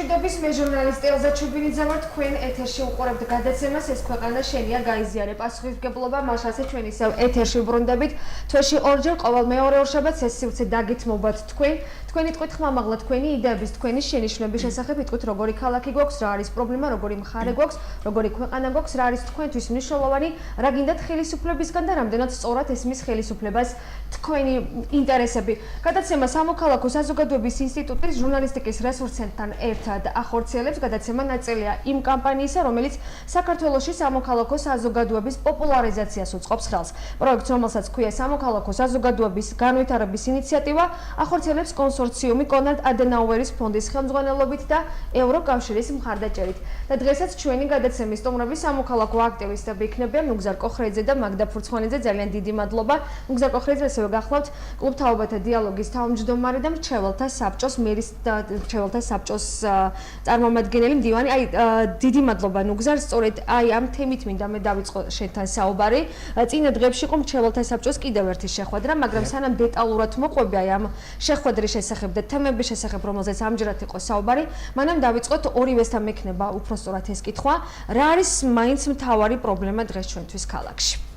მშვიდობის მე ჟურნალისტი ელზა ჩუბინიძე ვარ თქვენ ეთერში უყურებთ გადაცემას ეს ქვეყანა შენია გაიზიარე პასუხისმგებლობა მას ასე ჩვენ ისევ ეთერში ვბრუნდებით თვეში ორჯერ ყოველ მეორე ორშაბათს ეს სივრცე დაგითმობათ თქვენი ტყვით ხმამაღლა თქვენი იდეების თქვენი შენიშვნების შესახებ იტყვით როგორი ქალაქი გვაქვს რა არის პრობლემა როგორი მხარე გვაქვს როგორი ქვეყანა გვაქვს რა არის თქვენთვის მნიშვნელოვანი რა გინდათ ხელისუფლებისგან და რამდენად სწორად ესმის ხელისუფლებას თქვენი ინტერესები გადაცემა სამოქალაქო საზოგადოების ინსტიტუტის ჟურნალისტიკის რესურსებთან ერთად ახორციელებს გადაცემა ნაწილია იმ კამპანიისა რომელიც საქართველოში სამოქალაქო საზოგადოების პოპულარიზაციას უწყობს ხელს პროექტს რომელსაც ქვია სამოქალაქო საზოგადოების განვითარების ინიციატივა ახორციელებს კონსორციუმი კონრად ადენაუერის ფონდის ხელმძღვანელობით და ევროკავშირის მხარდაჭერით და დღესაც ჩვენი გადაცემის სტუმრები სამოქალაქო აქტივისტები იქნებიან ნუგზარ კოხრეიძე და მაგდა ფურცხვანიძე ძალიან დიდი მადლობა ნუგზარ კოხრეიძე ასევე გახლავთ კლუბ თაობათა დიალოგის თავმჯდომარე და მრჩეველთა საბჭოს მერის და მრჩეველთა საბჭოს წარმომადგენელი მდივანი აი დიდი მადლობა ნუგზარ სწორედ აი ამ თემით მინდა მე დავიწყო შენთან საუბარი წინა დღეებში იყო მრჩეველთა საბჭოს კიდევ ერთი შეხვედრა მაგრამ სანამ დეტალურად მოყვები აი ამ შეხვედრის შესახებ და თემების შესახებ რომელზეც ამჯერად იყო საუბარი მანამ დავიწყოთ ორივესთან მექნება უფრო სწორად ეს კითხვა რა არის მაინც მთავარი პრობლემა დღეს ჩვენთვის ქალაქში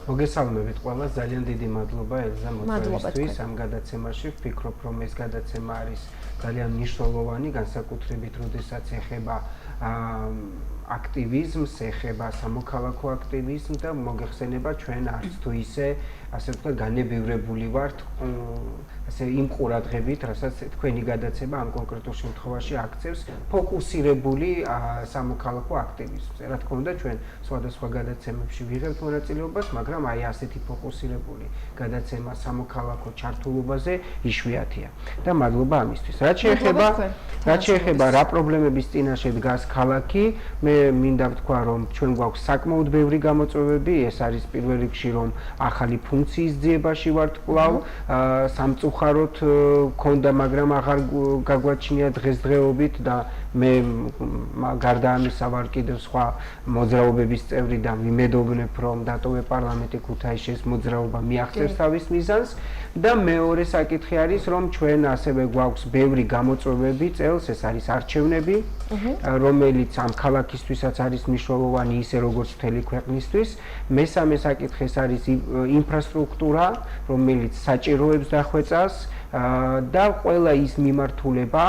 მოგესალმებით ყველას ძალიან დიდი მადლობა ელზა მოწვევისთვის ამ გადაცემაში ვფიქრობ რომ ეს გადაცემა არის ძალიან მნიშვნელოვანი განსაკუთრებით როდესაც ეხება აქტივიზმს ეხება სამოქალაქო აქტივიზმს და მოგეხსენება ჩვენ არც თუ ისე ასე ვთქვათ განებივრებული ვართ ასე იმ ყურადღებით რასაც თქვენი გადაცემა ამ კონკრეტულ შემთხვევაში აქცევს ფოკუსირებული სამოქალაქო აქტივიზმზე რა თქმა უნდა ჩვენ სხვადასხვა გადაცემებში ვიღებთ მონაწილეობას მაგრამ აი ასეთი ფოკუსირებული გადაცემა სამოქალაქო ჩართულობაზე იშვიათია და მადლობა ამისთვის რაც შეეხება რა პრობლემების წინაშე დგას ქალაქი მე მინდა ვთქვა რომ ჩვენ გვაქვს საკმაოდ ბევრი გამოწვევები ეს არის პირველ რიგში რომ ახალი ფუნქციის ძიებაში ვართ კვლავ სამწუხაროდ ქონდა მაგრამ აღარ გაგვაჩნია დღესდღეობით და მე გარდა ამისა ვარ კიდევ სხვა მოძრაობების წევრი და ვიმედოვნებ რომ დატოვე პარლამენტი ქუთაისში ეს მოძრაობა მიაღწევს თავის მიზანს და მეორე საკითხი არის რომ ჩვენ ასევე გვაქვს ბევრი გამოწვევები წელს ეს არის არჩევნები რომელიც ამ ქალაქისთვისაც არის მნიშვნელოვანი ისე როგორც მთელი ქვეყნისთვის მესამე საკითხი ეს არის ინფრასტრუქტურა რომელიც საჭიროებს დახვეწას და ყველა ის მიმართულება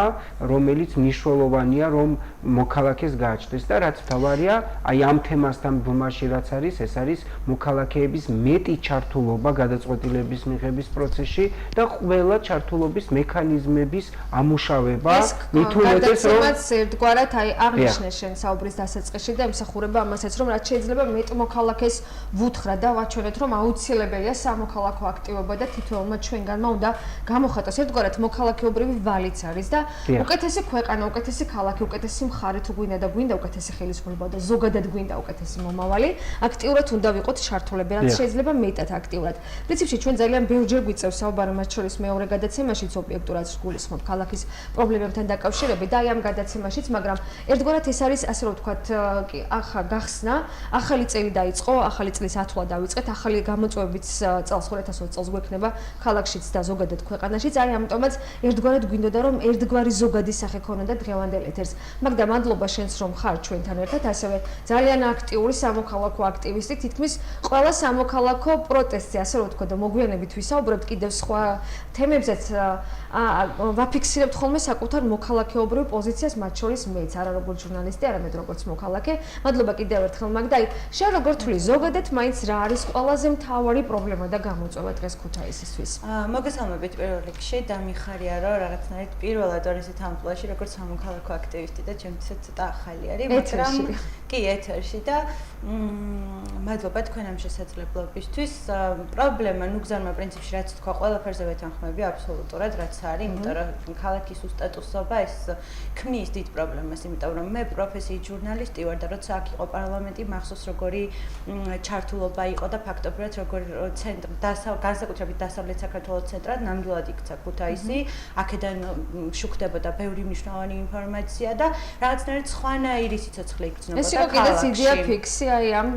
რომელიც მნიშვნელოვანია რომ მოქალაქეს გააჩნდეს და რაც თავარია აი ამ თემასთან ბმაში რაც არის ეს არის მოქალაქეების მეტი ჩართულობა გადაწყვეტილების მიღების პროცესში და ყველა ჩართულობის მექანიზმების ამუშავება მით უმეტეს რომ ერთგვარად აი აღნიშნე შენ საუბრის დასაწყისში და ემსახურება ამასაც რომ რაც შეიძლება მეტ მოქალაქეს ვუთხრა და ვაჩვენეთ რომ აუცილებელია სამოქალაქო აქტივობა და თითოეულმა ჩვენგანმა უნდა მოხატოს ერთგვარად მოქალაქეობრივი ვალიც არის და უკეთესი ქვეყანა, უკეთესი ქალაქი, უკეთესი მხარე თუ გვინდა და გვინდა უკეთესი ხელისუფლება და ზოგადად გვინდა უკეთესი მომავალი, აქტიურად უნდა ვიყოთ ჩართულები, რაც შეიძლება მეტად აქტიურად. პრინციპში ჩვენ ძალიან ბევრჯერ გვიწევს საუბარი მათ შორის მეორე გადაცემაშიც ობიექტურად გულისხმობ ქალაქის პრობლემებთან დაკავშირებით და აი ამ გადაცემაშიც, მაგრამ ერთგვარად ეს არის ასე რომ ვთქვათ, ახლა გახსნა, ახალი წელი დაიწყო, ახალი წლის ათვლა დავიწყეთ, ახალი გამოწვევებიც წელს 2020 წელს გვექნება ქალაქშიც და ზოგადად ქვეყანაში აი ამიტომაც ერთგვარად გვინდოდა რომ ერთგვარი ზოგადი სახე ქონოდა დღევანდელ ეთერს. მაგდა მადლობა შენს რომ ხარ ჩვენთან ერთად, ასევე ძალიან აქტიური სამოქალაქო აქტივისტი, თითქმის ყველა სამოქალაქო პროტესტზე, ასე რომ ვთქვა და მოგვიანებით ვისაუბრებთ კიდევ სხვა თემებზეც ვაფიქსირებთ ხოლმე საკუთარ მოქალაქეობრივ პოზიციას, მათ შორის მეც, არა როგორც ჟურნალისტი, არამედ როგორც მოქალაქე. მადლობა კიდევ ერთხელ მაგდა. აი შენ როგორ თვლი ზოგადად მაინც რა არის ყველაზე მთავარი პრობლემა და გამოწვევა დღეს ქუთაისისთვის? მოგესალმებით პირველ რიგში და მიხარია რომ რაღაცნაირად პირველად ვარ ესეთ ამპლუაში როგორც სამოქალაქო აქტივისტი და ჩემთვისაც ცოტა ახალი არის მაგრამ კი ეთერში და მადლობა თქვენ ამ შესაძლებლობისთვის პრობლემა ნუგზარმა პრინციპში რაც თქვა ყველაფერზე ვეთანხმები აბსოლუტურად რაც არის იმიტომ რომ ქალაქის უსტატუსობა ეს ქმნის დიდ პრობლემას იმიტომ რომ მე პროფესიით ჟურნალისტი ვარ და როცა აქ იყო პარლამენტი მახსოვს როგორი ჩართულობა იყო და ფაქტობრივად როგორი ცენტრი განსაკუთრებით დასავლეთ საქართველოს ცენტრად ნამდვილად იქცა ქუთაისი აქედან შუქდებოდა ბევრი მნიშვნელოვანი ინფორმაცია და რაღაცნაირად სხვანაირი სიცოცხლე იგრძნობა ეს იყო კიდეც იდეა ფიქსი აი ამ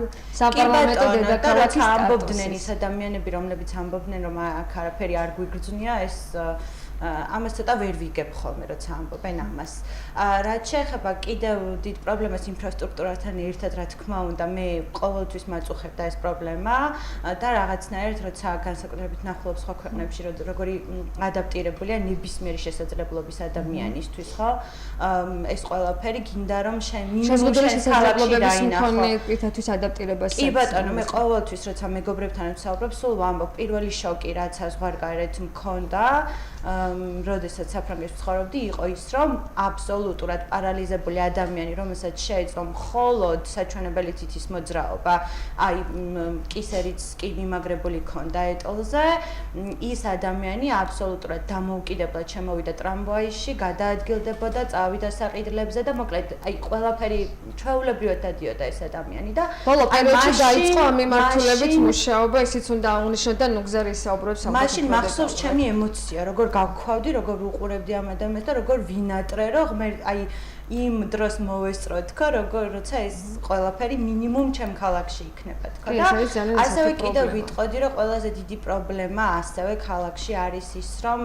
საპარლამენტო დედაქალაქის სტატუსის ამბობდნენ ის ადამიანები რომლებიც ამბობდნენ რომ აქ არაფერი არ გვიგრძნია ეს ამას ცოტა ვერ ვიგებ ხოლმე, როცა ამბობენ ამას. რაც შეეხება კიდევ დიდ პრობლემას ინფრასტრუქტურასთან ერთად, რა თქმა უნდა, მე ყოველთვის მაწუხებდა ეს პრობლემა და რაღაცნაირად, როცა განსაკუთრებით ნახულობ სხვა ქვეყნებში, როგორი ადაპტირებულია ნებისმიერი შესაძლებლობის ადამიანისთვის, ხო? ეს ყველაფერი გინდა რომ შეზღუდული შესაძლებლობების მქონეებისთვის ადაპტირებას. კი ბატონო, მე ყოველთვის როცა მეგობრებთან ვსაუბრობ, სულ ვამბობ, პირველი შოკი, რაც საზღვარგარეთ მქონდა, როდესაც საფრანგეთში ვცხოვრობდი, იყო ის, რომ აბსოლუტურად პარალიზებული ადამიანი, რომელსაც შეეძლო მხოლოდ საჩვენებელი თითის მოძრაობა, აი კისერიც კი მიმაგრებული ქონდა ეტლზე, ის ადამიანი აბსოლუტურად დამოუკიდებლად შემოვიდა ტრამვაიში, გადაადგილდებოდა, წავიდა საყიდლებზე და მოკლედ, აი ყველაფერი ჩვეულებრივად დადიოდა ეს ადამიანი და ბოლო პერიოდში დაიწყო ამ მიმართულებით მუშაობა, ისიც უნდა აღნიშნოთ და ნუ გზა ისაუბრებს ამ მაშინ მახსოვს ჩემი ემოცია, როგორ გავქვავდი, როგორ უყურებდი ამ ადამიანს და როგორ ვინატრე, რომ მე აი იმ დროს მოვესწრო თქო, როცა ეს ყველაფერი მინიმუმ ჩემ ქალაქში იქნება თქო და ასევე კიდევ ვიტყოდი, რომ ყველაზე დიდი პრობლემა ასევე ქალაქში არის ის, რომ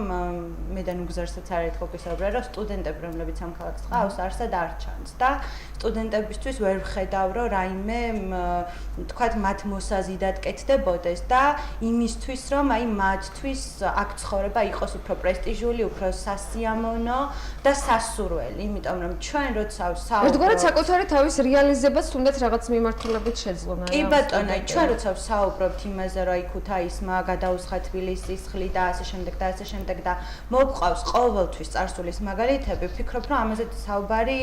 მე და ნუგზარსაც არაერთხელ ვისაუბრე, რომ სტუდენტები, რომლებიც ამ ქალაქს ყავს, არსად არ ჩანს და სტუდენტებისთვის ვერ ვხედავ, რომ რაიმე თქვათ მათ მოსაზიდად კეთდებოდეს და იმისთვის, რომ აი მათთვის აქ ცხოვრება იყოს უფრო პრესტიჟული, უფრო სასიამოვნო და სასურველი, იმიტომ რომ ჩვენ როცა ვსაუბრობთ ერთგვარად საკუთარი თავის რეალიზებას თუნდაც რაღაც მიმართულებით შეძლონა. კი ბატონო, ჩვენ როცა ვსაუბრობთ იმაზე, რომ აი ქუთაისმა გადაუსხა თბილისის ხლი და ასე შემდეგ და ასე შემდეგ და მოგყავს ყოველთვის წარსულის მაგალითები, ვფიქრობ, რომ ამაზე საუბარი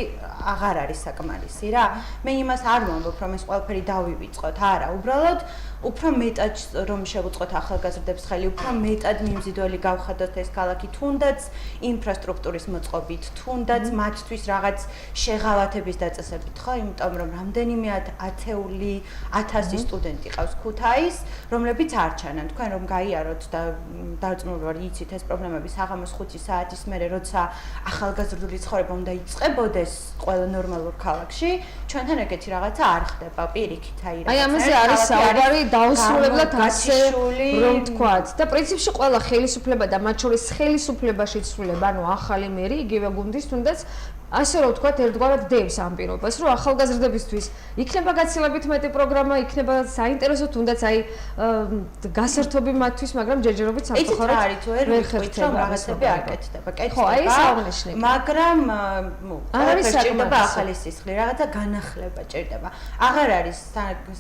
აღარ არის საკმარისი რა. მე იმას არ ვამბობ, რომ ეს ყველაფერი დავივიწყოთ, არა, უბრალოდ უფრო მეტად რომ შევუწყოთ ახალგაზრდებს ხელი, უფრო მეტად მიმზიდველი გავხადოთ ეს ქალაქი, თუნდაც ინფრასტრუქტურის მოწყობით, თუნდაც მათთვის რაღაც შეღავათების დაწესებით, ხო? იმიტომ რომ რამდენიმე ათეული, 1000 სტუდენტი ყავს ქუთაის, რომლებიც არ ჩანან. თქვენ რომ გაიაროთ და დარწმუნებული იცით ეს პრობლემები საღამოს 5 საათის მერე, როცა ახალგაზრდული ცხოვრება უნდა იწყებოდეს ყველა ნორმალურ ქალაქში, ჩვენთან ეგეთი რაღაცა არ ხდება პირიქით, აი ამაზე არის საუბარი დაუსრულებლად ასე რომ თქვათ და პრინციპში ყველა ხელისუფლება და მათ შორის ხელისუფლებაში ცვლილება, ანუ ახალი მერი, იგივე გუნდის თუნდაც ასე რომ ვთქვათ, ერთგვარად დევს ამ პირობას, რომ ახალგაზრდებისთვის იქნება გაცილებით მეტი პროგრამა, იქნება საინტერესო, თუნდაც აი გასართობი მათთვის, მაგრამ ჯერჯერობით სამწუხაროდ ვერ ვიხდით, რომ რაღაცები არ კეთდება. ხო, აი ეს აღნიშნები. მაგრამ არის საჭიროება ახალი სისხლი, რაღაცა განახლება ჭირდება. აღარ არის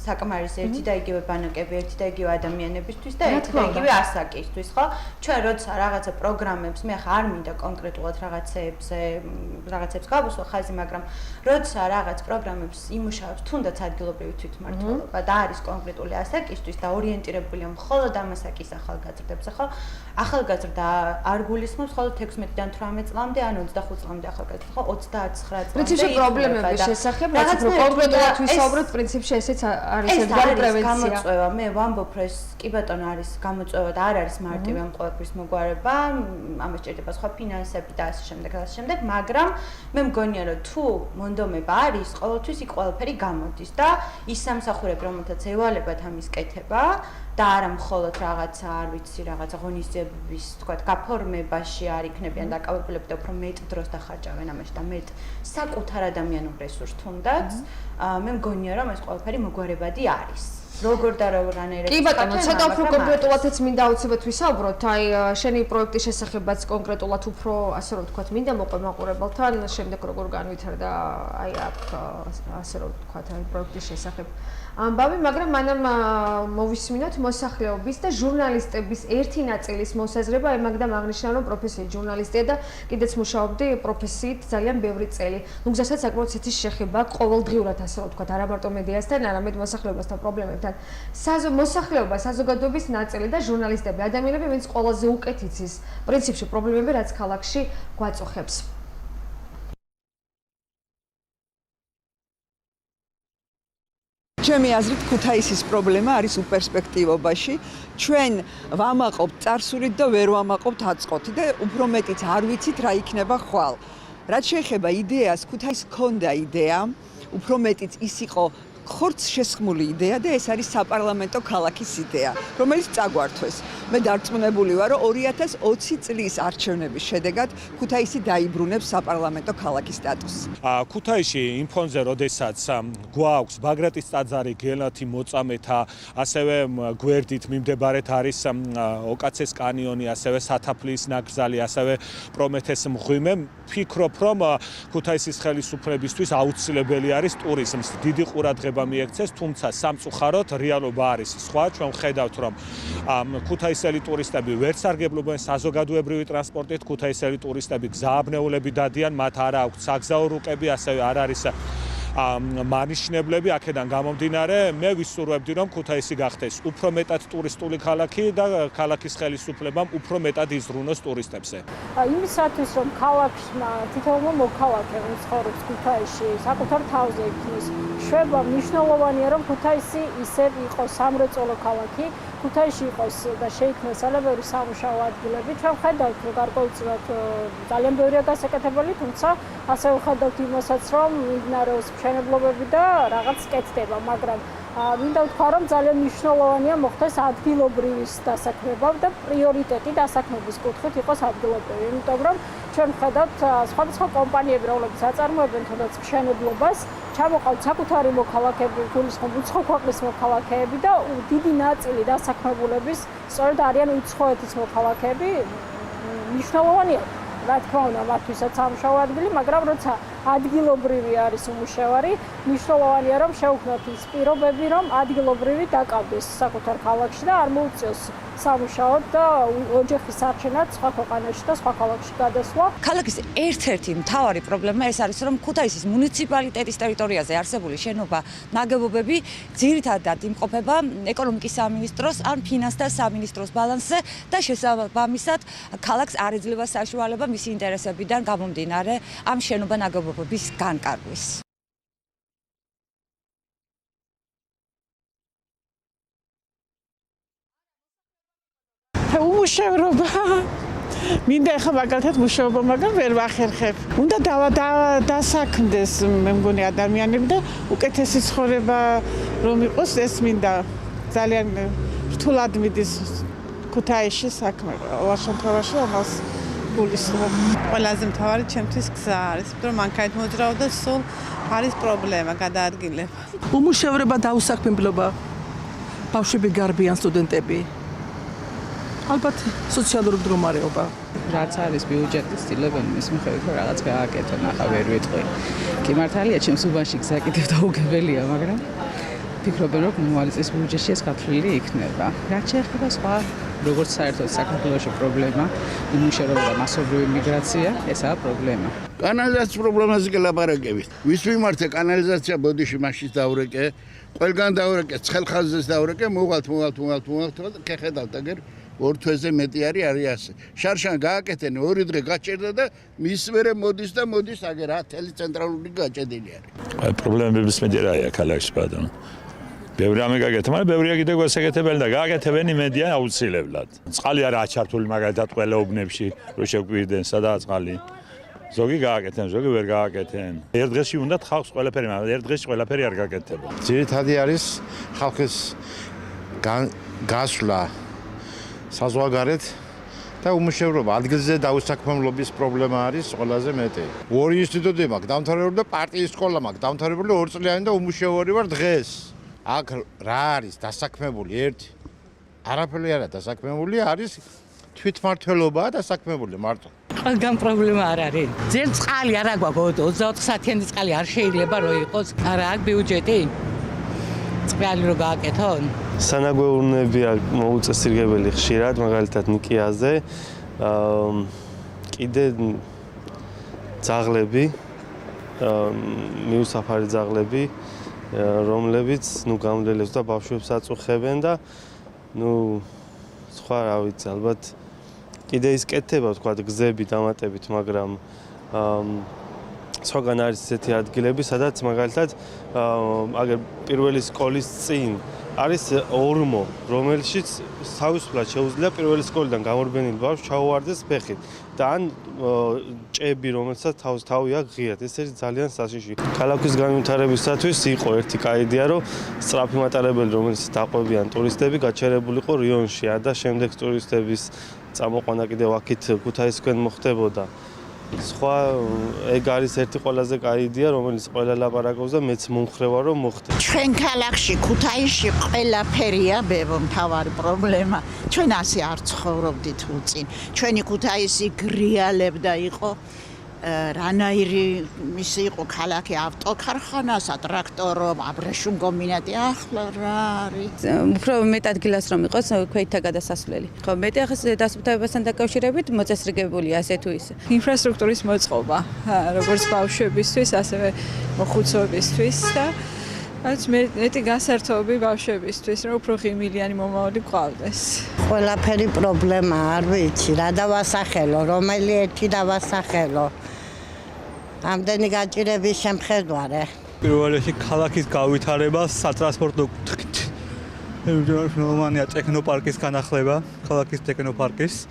საკმარისი ერთი და იგივე ბანაკები, ერთი და იგივე ადამიანებისთვის და ერთი და იგივე ასაკისთვის, ხო? ჩვენ როცა რაღაცა პროგრამებს, მე ხა არ მინდა კონკრეტულად რაღაცებს გავუსვა ხაზი, მაგრამ როცა რაღაც პროგრამებს იმუშავებს თუნდაც ადგილობრივი თვითმმართველობა და არის კონკრეტული ასაკისთვის და ორიენტირებულია მხოლოდ ამ ასაკის ახალგაზრდებზე, ხო? ახალგაზრდა არ გულისხმობს მხოლოდ 16-დან 18 წლამდე, ან 25 წლამდე ახალგაზრდა, ხო? 29 წლამდე. პრინციპში პრობლემების შესახებ, რაც კონკრეტულად ვისაუბროთ, პრინციპში ესეც არის ერთგვარი პრევენცია. გამოწვევა, მე ვამბობ, რომ ეს კი ბატონო არის გამოწვევა და არ არის მარტივი ამ ყველაფრის მოგვარება, ამას ჭირდება სხვა ფინანსები და ასე შემდეგ, მაგრამ მე მგონია, რომ თუ მონდომება არის, ყოველთვის იქ ყველაფერი გამოდის და ის სამსახურები, რომელთაც ევალებათ ამის კეთება და არა მხოლოდ რაღაცა, არ ვიცი, რაღაცა ღონისძიებების, თქვათ, გაფორმებაში არ იქნებიან დაკავებულები და უფრო მეტ დროს დახარჯავენ ამაში და მეტ საკუთარ ადამიანურ რესურსს თუნდაც, მე მგონია, რომ ეს ყველაფერი მოგვარებადი არის. როგორ და რანაირად კი ბატონო, ცოტა უფრო კონკრეტულადაც მინდა აუცილებლად ვისაუბროთ, აი შენი პროექტის შესახებაც კონკრეტულად უფრო, ასე რომ ვთქვათ, მინდა მოყვე მაყურებელთან, შემდეგ როგორ განვითარდა აი აქ ასე რომ ვთქვათ, აი პროექტის შესახებ ამბავი, მაგრამ მანამ მოვისმინოთ მოსახლეობის და ჟურნალისტების ერთი ნაწილის მოსაზრება, აი მაგდამ აღნიშნა, რომ პროფესიით ჟურნალისტია და კიდეც მუშაობდი პროფესიით ძალიან ბევრი წელი. ნუ გზასაც საკმაოდ ცეთი შეხება ყოველდღიურად, ასე რომ ვთქვათ, არა მარტო მედიასთან, არამედ მოსახლეობასთან პრობლემებთან. მოსახლეობა, საზოგადოების ნაწილი და ჟურნალისტები, ადამიანები, ვინც ყველაზე უკეთ იცის პრინციპში პრობლემები, რაც ქალაქში გვაწუხებს. ჩემი აზრით ქუთაისის პრობლემა არის უპერსპექტივობაში. ჩვენ ვამაყობთ წარსულით და ვერ ვამაყობთ აწყოთით და უფრო მეტიც არ ვიცით რა იქნება ხვალ. რაც შეეხება იდეას, ქუთაისს ჰქონდა იდეა, უფრო მეტიც ის იყო ხორცს შესხმული იდეა და ეს არის საპარლამენტო ქალაქის იდეა, რომელიც წაგვართვეს. მე დარწმუნებული ვარ, რომ 2020 წლის არჩევნების შედეგად ქუთაისი დაიბრუნებს საპარლამენტო ქალაქის სტატუსს. ქუთაისში იმ ფონზე, როდესაც გვაქვს ბაგრატის ტაძარი, გელათი მოწამეთა, ასევე გვერდით მიმდებარედ არის ოკაცეს კანიონი, ასევე სათაფლის ნაკრძალი, ასევე პრომეთეს მღვიმე, ვფიქრობ, რომ ქუთაისის ხელისუფლებისთვის აუცილებელი არის ტურიზმს დიდი ყურადღება მიექცეს, თუმცა სამწუხაროდ რეალობა არის სხვა. ჩვენ ვხედავთ, რომ ქუთაისელი ტურისტები ვერ სარგებლობენ საზოგადოებრივი ტრანსპორტით, ქუთაისელი ტურისტები გზააბნეულები დადიან, მათ არ აქვთ საგზაო რუკები, ასევე არ არის მანიშნებლები. აქედან გამომდინარე, მე ვისურვებდი, რომ ქუთაისი გახდეს უფრო მეტად ტურისტული ქალაქი და ქალაქის ხელისუფლებამ უფრო მეტად იზრუნოს ტურისტებზე. იმისათვის, რომ ქალაქში თითოეულმა მოქალაქემ ცხოვრობს ქუთაისში, საკუთარ თავზე იქნის, შვება მნიშვნელოვანია, რომ ქუთაისი ისევ იყოს სამრეწველო ქალაქი, ქუთაისში იყოს და შეიქმნას ალებერი სამუშაო ადგილები. ჩვენ ხედავთ, რომ გარკვეულწილად ძალიან ბევრია გასაკეთებელი, თუმცა ასევე ხედავთ იმასაც, რომ მიმდინარეობს მშენებლობები და რაღაც კეთდება, მაგრამ მინდა ვთქვა, რომ ძალიან მნიშვნელოვანია მოხდეს ადგილობრივის დასაქმება და პრიორიტეტი დასაქმების კუთხით იყოს ადგილობრივი, იმიტომ რომ ჩვენ ვხედავთ სხვადასხვა კომპანიები, რომლებიც აწარმოებენ თუნდაც მშენებლობას, ჩამოყავთ საკუთარი მოქალაქეები, გულისხმობ უცხო ქვეყნის მოქალაქეები და დიდი ნაწილი დასაქმებულების სწორედ არიან უცხოეთის მოქალაქეები. მნიშვნელოვანია, რა თქმა უნდა, მათთვისაც სამუშაო ადგილი, მაგრამ როცა ადგილობრივი არის უმუშევარი, მნიშვნელოვანია, რომ შეუქმნათ ის პირობები, რომ ადგილობრივი დაკავდეს საკუთარ ქალაქში და არ მოუწიოს სამუშაოდ და ოჯახის არჩენად სხვა ქვეყანაში და სხვა ქალაქში გადასვლა. ქალაქის ერთ-ერთი მთავარი პრობლემა ეს არის, რომ ქუთაისის მუნიციპალიტეტის ტერიტორიაზე არსებული შენობა ნაგებობები ძირითადად იმყოფება ეკონომიკის სამინისტროს ან ფინანსთა სამინისტროს ბალანსზე და შესაბამისად ქალაქს არ ეძლევა საშუალება მისი ინტერესებიდან გამომდინარე ამ შენობა ნაგებობების განკარგვის. უმუშევრობა მინდა ახლა მაგალითად მუშაობა, მაგრამ ვერ ვახერხებ. უნდა დასაქმდეს მე მგონი ადამიანები და უკეთესი ცხოვრება რომ იყოს, ეს მინდა ძალიან რთულად მიდის ქუთაისში საქმე. ყოველ შემთხვევაში ამას გულისხმობ. ყველაზე მთავარი ჩემთვის გზა არის, რომ მანქანით მოძრაო და სულ არის პრობლემა გადაადგილება. უმუშევრობა, დაუსაქმებლობა, ბავშვები გარბიან, სტუდენტები. ალბათ სოციალური მდგომარეობა. რაც არის ბიუჯეტის ცდილობენ მის მიხედვით რომ რაღაც გააკეთონ, ახლა ვერ ვიტყვი. კი მართალია, ჩემს უბანში გზა კიდევ დაუგებელია, მაგრამ ვფიქრობ, რომ მომავალი წლის ბიუჯეტში ეს გათვლილი იქნება. რაც შეეხება სხვა, როგორც საერთოდ საქართველოში პრობლემა, უმუშევრობა და მასობრივი მიგრაცია, ესაა პრობლემა. კანალიზაციის პრობლემაზე კი ლაპარაკებით. ვის ვიმართე კანალიზაცია ბოდიში მაშინ დავრეკე, ყველგან დავრეკე, ცხელხაზეს დავრეკე, მოვალთ, ქეხედავთ აგერ ორ თვეზე მეტი არის ასე. შარშან გააკეთენ, ორი დღე გაჭერდა და მის მერე მოდის და მოდის აგერ თელი ცენტრალური გაჭედილი არის. პრობლემების მედიაა ქალაქში ბატონო. ბევრი ამე გააკეთა, მაგრამ ბევრია კიდევ გასაკეთებელი და გააკეთებენ იმედია აუცილებლად. წყალი არაა ჩართული მაგალითად ყველა უბნებში, რო შეგვირდნენ სადაა წყალი. ზოგი გააკეთენ, ზოგი ვერ გააკეთენ. ერთ დღეში უნდათ ხალხს ყველაფერი, მაგრამ ერთ დღეში ყველაფერი არ გაკეთდება. ძირითადი არის ხალხის გასვლა საზღვარგარეთ და უმუშევრობა. ადგილზე დაუსაქმებლობის პრობლემა არის ყველაზე მეტი. ორი ინსტიტუტი მაქვს დამთავრებული და პარტიის სკოლა მაქვს დამთავრებული 2 წლიანი და უმუშევარი ვარ დღეს. აქ რა არის დასაქმებული? ერთი არაფერი არა დასაქმებული, არის თვითმმართველობაა დასაქმებული მარტო. ყველგან პრობლემა არ არის. ძენ წყალი არა გვაქვს, 24 საათიანი წყალი არ შეიძლება რომ იყოს. არა აქვს ბიუჯეტი. წყალი რო გააკეთონ? სანაგვეურნები მოუწესრიგებელი ხშირად, მაგალითად ნიკიაზე. კიდე ძაღლები, მიუსაფარი ძაღლები, რომლებიც გამდელებს და ბავშვებს აწუხებენ და სხვა რა ვიცი, ალბათ კიდე ის კეთდება, თქვა გზები დამატებით, მაგრამ სხვაგან არის ესეთი ადგილები, სადაც მაგალითად აგერ პირველი სკოლის წინ არის ორმო, რომელშიც თავისუფლად შეუძლია პირველი სკოლიდან გამორბენილ ბავშვს ჩაუვარდეს ფეხით და ან ჭები, რომელსაც თავი აქვს ღიად. ეს არის ძალიან საშიში. ქალაქის განვითარებისათვის იყო ერთი კაი იდეა, რომ სწრაფი მატარებელი, რომელიც დაყვებიან ტურისტები, გაჩერებულიყო რიონში და შემდეგ ტურისტების წამოყვანა კიდევ აქეთ ქუთაისკენ მოხდებოდა. სხვა ეგ არის ერთი ყველაზე კაი იდეა, რომელიც ყველა ლაპარაკობს და მეც მომხრევა რომ მოხდეს. ჩვენ ქალაქში ქუთაისში ყველაფერია ბებო მთავარი პრობლემა. ჩვენ ასე არ ცხოვრობდით უწინ. ჩვენი ქუთაისი გრიალებდა იყო რანაირი მისი იყო ქალაქი ავტოქარხანა, სატრაქტორო, აბრეშუმ კომბინატი, ახლა რა არის? უფრო მეტ ადგილას რომ იყოს ქვეითთა გადასასვლელი. ხო, მეტი ახლა დასუფთავებასთან დაკავშირებით მოწესრიგებულია ასე თუ ისე. ინფრასტრუქტურის მოწყობა, როგორც ბავშვებისთვის, ასევე მოხუცებისთვის და მეტი გასართობი ბავშვებისთვის, რომ უფრო ღიმილიანი მომავალი გვყავდეს. ყველაფერი პრობლემა არ ვიცი, რა დავასახელო, რომელი ერთი დავასახელო. ამდენი გაჭირების შემხედვარე. პირველ რიგში ქალაქის გავითარება სატრანსპორტო კუთხით. ნორმალია ტექნოპარკის განახლება, ქალაქის ტექნოპარკის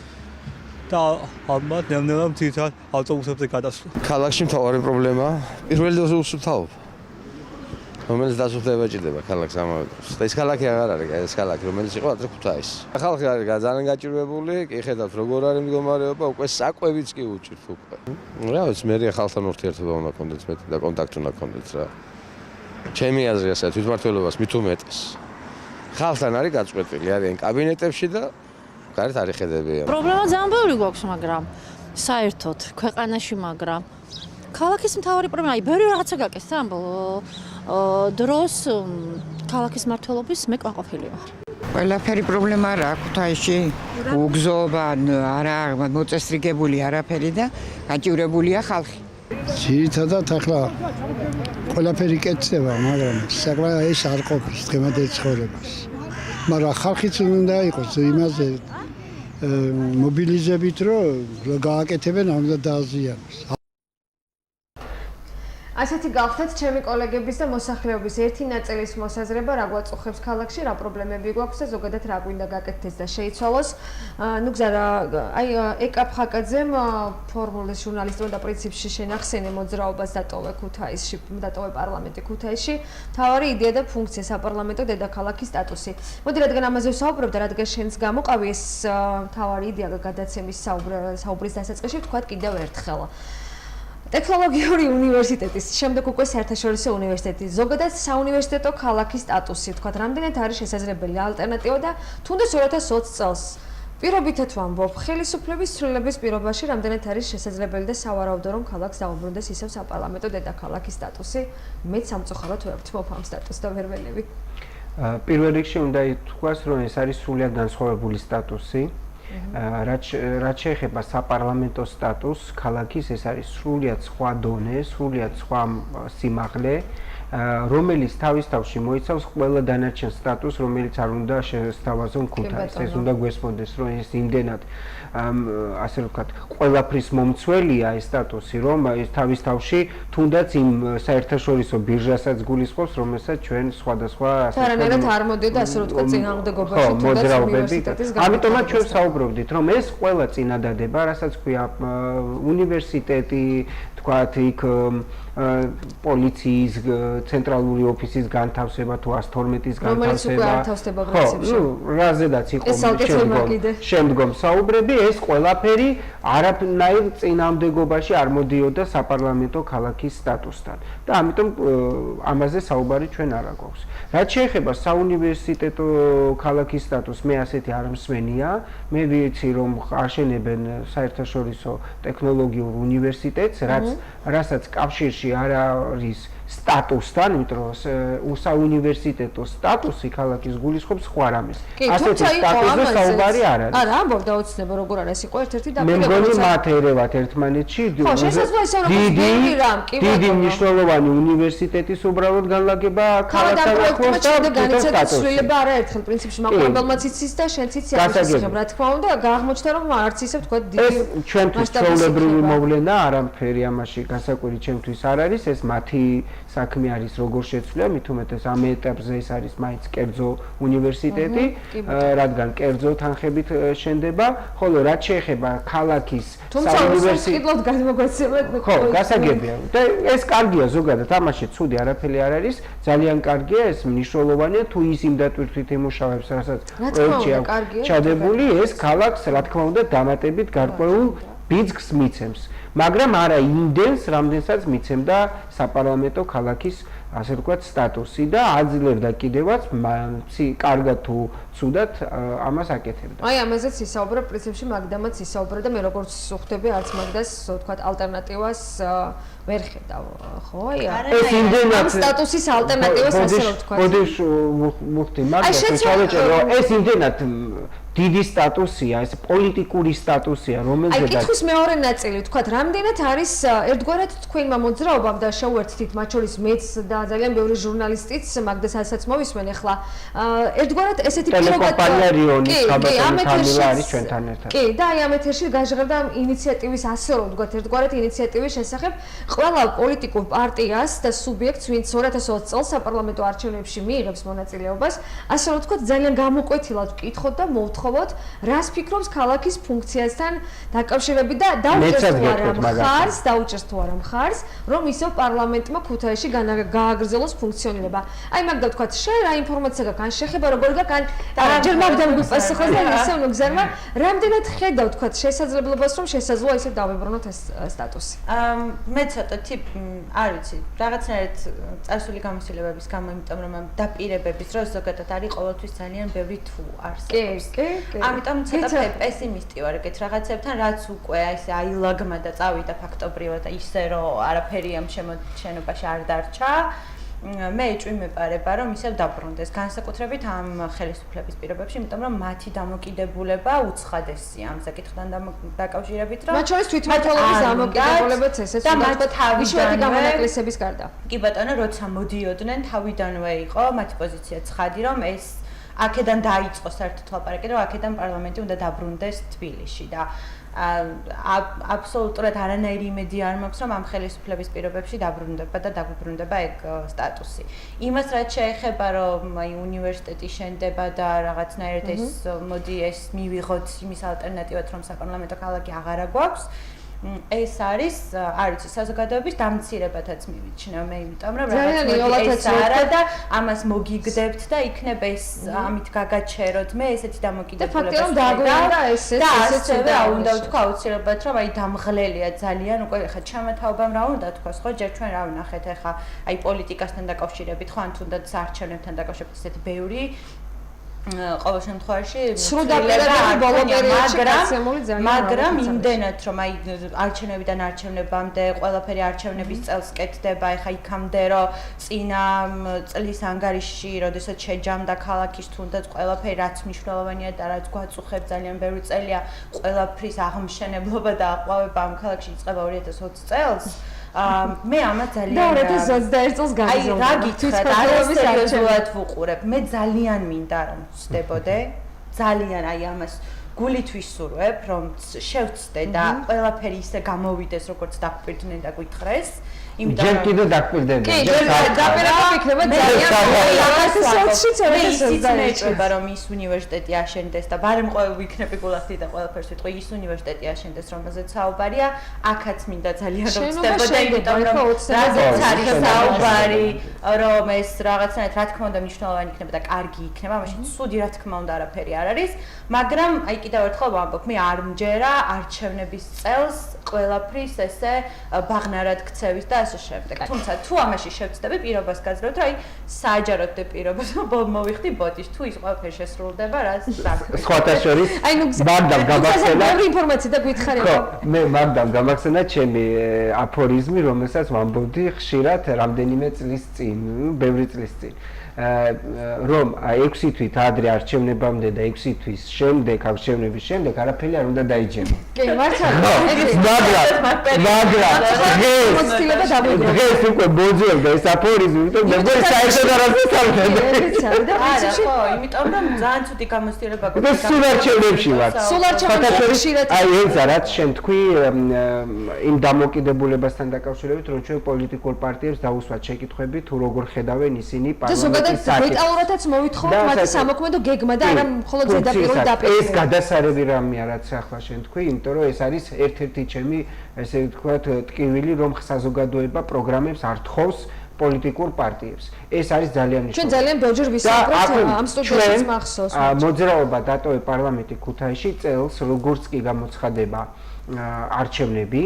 და ალბათ ნელ-ნელა ძირითადად ავტობუსებზე გადასვლა. ქალაქში მთავარი პრობლემა პირველი დოზის უსუფთავობა. რომელიც დასუფლება ჭირდება ქალაქს ამავე დროს. და ეს ქალაქი აღარ არის, ეს ქალაქი რომელიც იყო ადრე ქუთაისი. ხალხი არის ძალიან გაჭირვებული, კი ხედავთ როგორ არის მდგომარეობა, უკვე საკვებიც კი უჭირთ უკვე. რა ვიცი, მე ხალხთან ურთიერთობა უნდა გქონდეთ მეტი და კონტაქტი უნდა გქონდეთ რა. ჩემი აზრი ასე თვითმმართველობას მით უმეტეს. ხალხთან არის გაწყვეტილი, არიან კაბინეტებში და გარეთ არ იხედებიან. პრობლემა ძალიან ბევრი გვაქვს, მაგრამ საერთოდ ქვეყანაში, მაგრამ ქალაქის მთავარი პრობლემა, ბევრი რაღაცა გაკეთდა ამ დროს ქალაქის მმართველობის მე კმაყოფილი ვარ. ყველაფერი პრობლემა რა ქუთაისში უგზობა არა მოწესრიგებული არაფერი და გაჭირებულია ხალხი. ძირითადად ახლა ყველაფერი კეთდება, მაგრამ საკლა ეს არ ყოფის დღემდე ცხოვრებას. მაგრამ ხალხიც უნდა იყოს იმაზე მობილიზებით, რომ გააკეთებენ ამ და დააზიანოს. ასეთი გავხდეთ ჩემი კოლეგების და მოსახლეობის ერთი ნაწილის მოსაზრება, რა გვაწუხებს ქალაქში, რა პრობლემები გვაქვს და ზოგადად რა გვინდა გაკეთდეს და შეიცვალოს. ნუ გზა აი ეკა ფხაკაძემ ფორმულის ჟურნალისტმა და პრინციპში შენახსენე მოძრაობას დატოვე ქუთაისში, დატოვე პარლამენტი ქუთაისში. მთავარი იდეა და ფუნქცია საპარლამენტო დედაქალაქის სტატუსი. მოდი რადგან ამაზე ვსაუბრობ და რადგან შენს გამოყავი ეს მთავარი იდეა გადაცემის საუბრის დასაწყისში ვთქვათ კიდევ ერთხელ. ტექნოლოგიური უნივერსიტეტის, შემდეგ უკვე საერთაშორისო უნივერსიტეტი, ზოგადად საუნივერსიტეტო ქალაქის სტატუსი, თქვათ, რამდენად არის შესაძლებელი ალტერნატივა და თუნდაც 2020 წელს პირობითად ვამბობ, ხელისუფლების ცვლილების პირობაში რამდენად არის შესაძლებელი და სავარაუდო რომ ქალაქს დაუბრუნდეს ისევ საპარლამენტო დედაქალაქის სტატუსი, მეც სამწუხაროდ ვერ ვთმობ ამ სტატუსს და ვერ ველევი. პირველ რიგში უნდა ითქვას, რომ ეს არის სრულიად განსხვავებული სტატუსი. რაც შეეხება საპარლამენტო სტატუსს, ქალაქის ეს არის სრულიად სხვა დონე, სრულიად სხვა სიმაღლე, რომელიც თავის თავში მოიცავს ყველა დანარჩენ სტატუსს, რომელიც არ უნდა შესთავაზონ ქუთაისს. ეს უნდა გვესმოდეს, რომ ეს იმდენად ასე ვთქვათ, ყველაფრის მომცველია ეს სტატუსი, რომ ეს თავის თავში თუნდაც იმ საერთაშორისო ბირჟასაც გულისხმობს, რომელსაც ჩვენ სხვადასხვა არანაირად არ მოდიოდა ასე რომ ვთქვათ წინააღმდეგობაში თუნდაც უნივერსიტეტის გამო. ამიტომაც ჩვენ საუბრობდით, რომ ეს ყველა წინადადება, რასაც ქვია უნივერსიტეტი, თქვათ იქ პოლიციის ცენტრალური ოფისის განთავსება თუ 112-ის განთავსება. ხო, რაზედაც იყო შემდგომ საუბრები, ეს ყველაფერი არანაირ წინააღმდეგობაში არ მოდიოდა საპარლამენტო ქალაქის სტატუსთან. და ამიტომ ამაზე საუბარი ჩვენ არ აგვაქვს. რაც შეეხება საუნივერსიტეტო ქალაქის სტატუსს, მე ასეთი არ მსმენია. მე ვიცი, რომ აშენებენ საერთაშორისო ტექნოლოგიურ უნივერსიტეტს, რასაც კავშირში არ არის სტატუსთან, იმიტომ რომ საუნივერსიტეტო სტატუსი ქალაქის გულისხმობს სხვა რამეს. ასეთი სტატუსზე საუბარი არ არის. არა, ამბობ დაუცნებო როგორ არის, იყო ერთ-ერთი მე მგონი მათ ერევათ ერთმანეთში დიდი მნიშვნელოვანი უნივერსიტეტის უბრალოდ განლაგება ქალაქთან ახლოს და სტატუსი. არა ერთხელ პრინციპში მაყურებელმაც იცის და შენც იცი აღსახებ, რა თქმა უნდა, აღმოჩნდა რომ არც ისე ვთქვათ დიდი ჩვენთვის ჩვეულებრივი მოვლენა არამფერი ამაში გასაკვირი ჩემთვის არ არის, ეს მათი საქმე არის როგორ შეცვლია, მით უმეტეს ამ ეტაპზე ეს არის მაინც კერძო უნივერსიტეტი, რადგან კერძო თანხებით შენდება, ხოლო რაც შეეხება ქალაქის საუნივერსიტეტო გადმოგვეცემთ. ხო, გასაგებია. და ეს კარგია ზოგადად, ამაში ცუდი არაფერი არ არის, ძალიან კარგია, ეს მნიშვნელოვანია თუ ის იმ დატვირთვით იმუშავებს, რასაც პროექტში აქვს ჩადებული, ეს ქალაქს რა თქმა უნდა დამატებით გარკვეულ ბიძგს მიცემს. მაგრამ არა იმდენს, რამდენსაც მიცემდა საპარლამენტო ქალაქის ასე ვთქვათ სტატუსი და აძლევდა კიდევაც კარგად თუ ცუდად ამას აკეთებდა. აი ამაზეც ისაუბრა პრინციპში მაგდამაც ისაუბრა და მე როგორც ვხვდები არც მაგდას ვთქვათ ალტერნატივას ვერ ხედავ, ხო? ეს იმდენად ამ სტატუსის ალტერნატივას ასე ვთქვათ. ბოდიშ ვუხდი მაგას ჩავეჭერო, ეს იმდენად დიდი სტატუსია, ეს პოლიტიკური სტატუსია, რომელზედაც აი კითხვის მეორე ნაწილი, ვთქვათ, რამდენად არის ერთგვარად თქვენმა მოძრაობამ და შეუერთდით მათ შორის მეც და ძალიან ბევრი ჟურნალისტიც მაგდას ასაც მოვისმენ ახლა. ერთგვარად ესეთი ტელეკომპანია რიონის ხაბატონი არის ჩვენთან ერთად. კი, და აი ამ ეთერში გაჟღერდა ინიციატივის ასე რომ ვთქვათ, ერთგვარად ინიციატივის შესახებ ყველა პოლიტიკურ პარტიას და სუბიექტს, ვინც 2020 წელს საპარლამენტო არჩევნებში მიიღებს მონაწილეობას, ასე რომ ვთქვათ, ძალიან გამოკვეთილად ვკითხოთ და მოვთხოვოთ, რას ფიქრობს ქალაქის ფუნქციასთან დაკავშირებით და დაუჭერს თუ არა მხარს, რომ ისევ პარლამენტმა ქუთაისში გააგრძელოს ფუნქციონირება. აი მაგდა ვთქვათ, შენ რა ინფორმაცია გაქვს, ან შეხება როგორ გაქვს, ან ჯერ მაგდამ გვიპასუხოს და ისევ ნუგზარმა, რამდენად ხედავ ვთქვათ შესაძლებლობას, რომ შესაძლოა ისევ დავიბრუნოთ ეს სტატუსი. მე ცოტათი არ ვიცი, რაღაცნაირად წარსული გამოცდილებების გამო, იმიტომ რომ ამ დაპირებების დროს ზოგადად არის ყოველთვის ძალიან ბევრი თუ არსებობს. ამიტომ ცოტა პესიმისტი ვარ ეგეთ რაღაცებთან, რაც უკვე ესე აილაგმა და წავიდა ფაქტობრივად და ისე რომ არაფერი ამ შენობაში არ დარჩა. მე ეჭვმეპარება რომ ისევ დაბრუნდეს განსაკუთრებით ამ ხელისუფლების პირობებში, იმიტომ რომ მათი დამოკიდებულება უცხადესია ამ საკითხთან დაკავშირებით, რომ მათ შორის თვითმმართველობის დამოკიდებულებაც ესეც და მათ თავისუფლად გამონაკლისების გარდა. კი ბატონო, როცა მოდიოდნენ, თავიდანვე იყო მათი პოზიცია ცხადი, რომ ეს აქედან დაიწყო საერთოდ ლაპარაკი, რომ აქედან პარლამენტი უნდა დაბრუნდეს თბილისში და აბსოლუტურად არანაირი იმედი არ მაქვს, რომ ამ ხელისუფლების პირობებში დაბრუნდება და დაგვიბრუნდება ეგ სტატუსი. იმას რაც შეეხება, რომ აი უნივერსიტეტი შენდება და რაღაცნაირად ეს მოდი ეს მივიღოთ იმის ალტერნატივად, რომ საპარლამენტო ქალაქი აღარა გვაქვს. ეს არის, არ ვიცი, საზოგადოების დამცირებათაც მივიჩნევ მე, იმიტომ რომ რაღაც არა და ამას მოგიგდებთ და იქნებ ეს ამით გაგაჩეროთ. მე ესეთი დამოკიდებულება და ასევე უნდა ვთქვა აუცილებლად, რომ აი დამღლელია ძალიან უკვე ხა ჩამათაობამ რა უნდა თქვას, ხო, ჯერ ჩვენ რა ვნახეთ ახლა აი პოლიტიკასთან დაკავშირებით, ხო, ან თუნდაც არჩევნებთან დაკავშირებით ესეთი ბევრი ყოველ შემთხვევაში მაგრამ იმდენად რომ აი არჩევნებიდან არჩევნებამდე ყველაფერი არჩევნების წელს კეთდება ეხა იქამდე რომ წინა წლის ანგარიშში როდესაც შეჯამდა ქალაქის თუნდაც ყველაფერი რაც მნიშვნელოვანია და რაც გვაწუხებს ძალიან ბევრი წელია ყველაფრის აღმშენებლობა და აყვავება ამ ქალაქში იწყება 2020 წელს მე ამას ძალიან 2021 წელს გაგიზავდა. აი, რა გითხრათ, არის სერიოზულად ვუყურებ. მე ძალიან მინდა რომ ვწდებოდე, ძალიან აი ამას გულით ვისურვებ, რომ შევწდე და ყველაფერი ისე გამოვიდეს, როგორც დაგვირდნენ და გვითხრეს. ჯერ კიდე დაგვირდნენ. კი, დაპირება იქნება ძალიან მეწება რომ ის უნივერსიტეტი აშენდეს და ბარემ ვიქნები გულახდი და ყველაფერს ვიტყვი ის უნივერსიტეტი აშენდეს, რომელზეც საუბარია, აქაც მინდა ძალიან რომ ვწდებოდე, იმიტომ რომ რაზეც არის საუბარი, რომ ეს რაღაცნაირად რა თქმა უნდა მნიშვნელოვანი იქნება და კარგი იქნება, მაშინ ცუდი რა თქმა უნდა არაფერი არ არის, მაგრამ აი კიდევ ერთხელ ვამბობ, მე არ მჯერა არჩევნების წელს ყველაფრის ესე ბაღნარად ქცევის და ასე შემდეგ. თუმცა თუ ამაში შევწდები პირობას გაძლევთ, აი საჯაროდ პირობას მოვიხდი ბოდიშ, თუ ის ყველაფერი შესრულდება, რაც სხვათა შორის მაგდამ გამახსენა ბევრი ინფორმაცია და გითხარით. ხო, მე მაგდამ გამახსენა ჩემი აფორიზმი, რომელსაც ვამბობდი ხშირად რამდენიმე წლის წინ, ბევრი წლის წინ. რომ 6 თვით ადრე არჩევნებამდე და 6 თვის შემდეგ არჩევნების შემდეგ არაფერი არ უნდა დაიჯეროს. კი, მართლა. მაგრამ დავიგროვე. დღეს უკვე მოძველდა ეს აფორიზმი, იმიტომ მე მგონი საერთოდ არ არა, ხო, იმიტომ რომ ძალიან ცუდი გამოცდილება გვაქვს. სულ არჩევნებში ვართ. სულ არჩევნებში აი ეს რაც შენ თქვი იმ დამოკიდებულებასთან დაკავშირებით, რომ ჩვენ პოლიტიკურ პარტიებს დაუსვათ შეკითხვები, თუ როგორ ხედავენ ისინი პარლამენტის საკითხს. დეტალურადაც მოვითხოვთ მათი სამოქმედო გეგმა და არა მხოლოდ ზედაპირული დაპირება. ეს გადასარევი რამეა, რაც ახლა შენ თქვი, იმიტომ რომ ეს არის ერთ-ერთი ჩემი ესე ვთქვათ ტკივილი, რომ საზოგადოება პროგრამებს არ თხოვს პოლიტიკურ პარტიებს. ეს არის ძალიან მნიშვნელოვანი. ჩვენ ძალიან ბევრჯერ ვისაუბრეთ ამ სტუდიაში მახსოვს. მოძრაობა დატოვე პარლამენტი ქუთაისში წელს, როგორც კი გამოცხადება არჩევნები,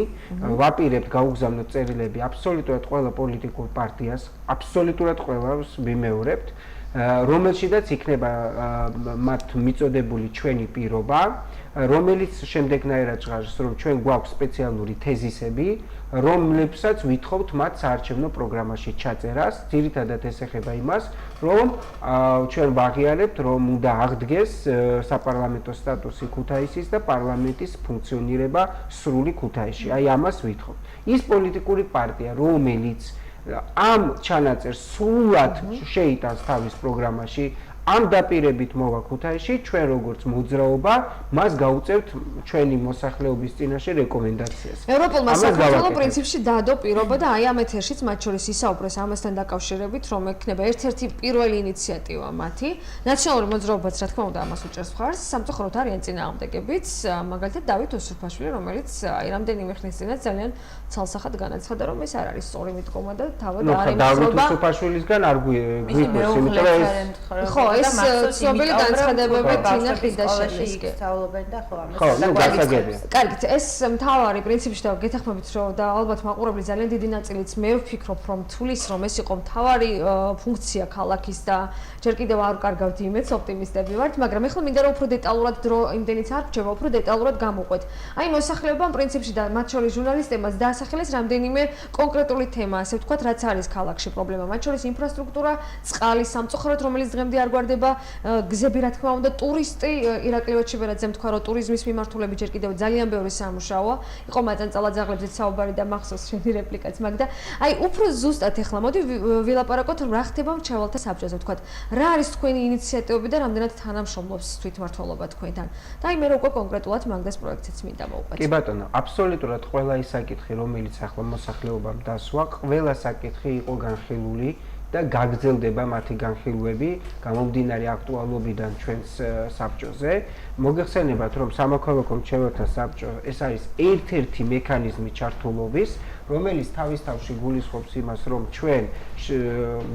ვაპირებთ გაუგზავნოთ წერილები აბსოლუტურად ყველა პოლიტიკურ პარტიას, აბსოლუტურად ყველას ვიმეორებთ, რომელშიდაც იქნება მათ მიწოდებული ჩვენი პირობა, რომელიც შემდეგნაირად ჟღერს, რომ ჩვენ გვაქვს სპეციალური თეზისები, რომლებსაც ვითხოვთ მათ საარჩევნო პროგრამაში ჩაწერას, ძირითადად ეს ეხება იმას, რომ ჩვენ ვაღიარებთ, რომ უნდა აღდგეს საპარლამენტო სტატუსი ქუთაისის და პარლამენტის ფუნქციონირება სრული ქუთაისში. აი ამას ვითხოვთ. ის პოლიტიკური პარტია, რომელიც ამ ჩანაწერს სრულად შეიტანს თავის პროგრამაში, ამ დაპირებით მოვა ქუთაისში, ჩვენ როგორც მოძრაობა, მას გაუწევთ ჩვენი მოსახლეობის წინაშე რეკომენდაციას. ევროპულმა საქართველოს პრინციპში დაადო პირობა და აი ამ ეთერშიც მათ შორის ისაუბრეს ამასთან დაკავშირებით, რომ ექნება ერთ-ერთი პირველი ინიციატივა მათი. ნაციონალური მოძრაობაც რა თქმა უნდა ამას უჭერს მხარს, სამწუხაროდ არიან წინააღმდეგებიც, მაგალითად დავით უსუფაშვილი, რომელიც აი რამდენიმე ხნის წინაც ძალიან ცალსახად განაცხადა, რომ ეს არ არის სწორი მიდგომა და თავად არ ემხრობა. დავით უსუფაშვილისგან არ გვიყვეს, იმიტომ რომ ეს ხო ეს ცნობილი განცხადებები თინა ხიდაშელის ისწავლობენ და ხო ამას გასაგებია. კარგით, ეს მთავარი პრინციპში და გეთანხმებით რომ და ალბათ მაყურებლის ძალიან დიდი ნაწილიც მე ვფიქრობ რომ თulis რომ ეს იყო მთავარი ფუნქცია ქალაქის და ჯერ კიდევ არ კარგავთ იმედს, ოპტიმისტები ვართ, მაგრამ ეხლა მინდა რომ უფრო დეტალურად დრო იმდენიც არ რჩება, უფრო დეტალურად გამოვყვეთ. აი მოსახლეობამ პრინციპში და მათ შორის ჟურნალისტებმაც დაასახელეს რამდენიმე კონკრეტული თემა, ასე ვთქვათ, რაც არის ქალაქში პრობლემა, მათ შორის ინფრასტრუქტურა, წყალი, სამწუხაროდ რომელიც დღემდე არ გვარდება, გზები რა თქმა უნდა, ტურისტი, ირაკლი ვაჩიბერაძემ თქვა, რომ ტურიზმის მიმართულებით ჯერ კიდევ ძალიან ბევრი სამუშაოა. იყო მაწანწალა ძაღლებზეც საუბარი და მახსოვს შენი რეპლიკაც მაგ და აი უფრო ზუსტად ეხლა მოდი ვილაპარაკოთ რა ხდება მრჩეველთა საბჭოზე ვთქვათ. რა არის თქვენი ინიციატივები და რამდენად თანამშრომლობს თვითმმართველობა თქვენთან? და აი მე უკვე კონკრეტულად მაგდას პროექტიც მინდა მოვყვეთ. კი ბატონო, აბსოლუტურად ყველა ის საკითხი, რომელიც ახლა მოსახლეობამ დასვა, ყველა საკითხი იყო განხილული და გაგრძელდება მათი განხილვები გამომდინარე აქტუალობიდან ჩვენს საბჭოზე. მოგეხსენებათ, რომ სამოქალაქო მრჩეველთა საბჭო ეს არის ერთ-ერთი მექანიზმი ჩართულობის, რომელიც თავის თავში გულისხმობს იმას, რომ ჩვენ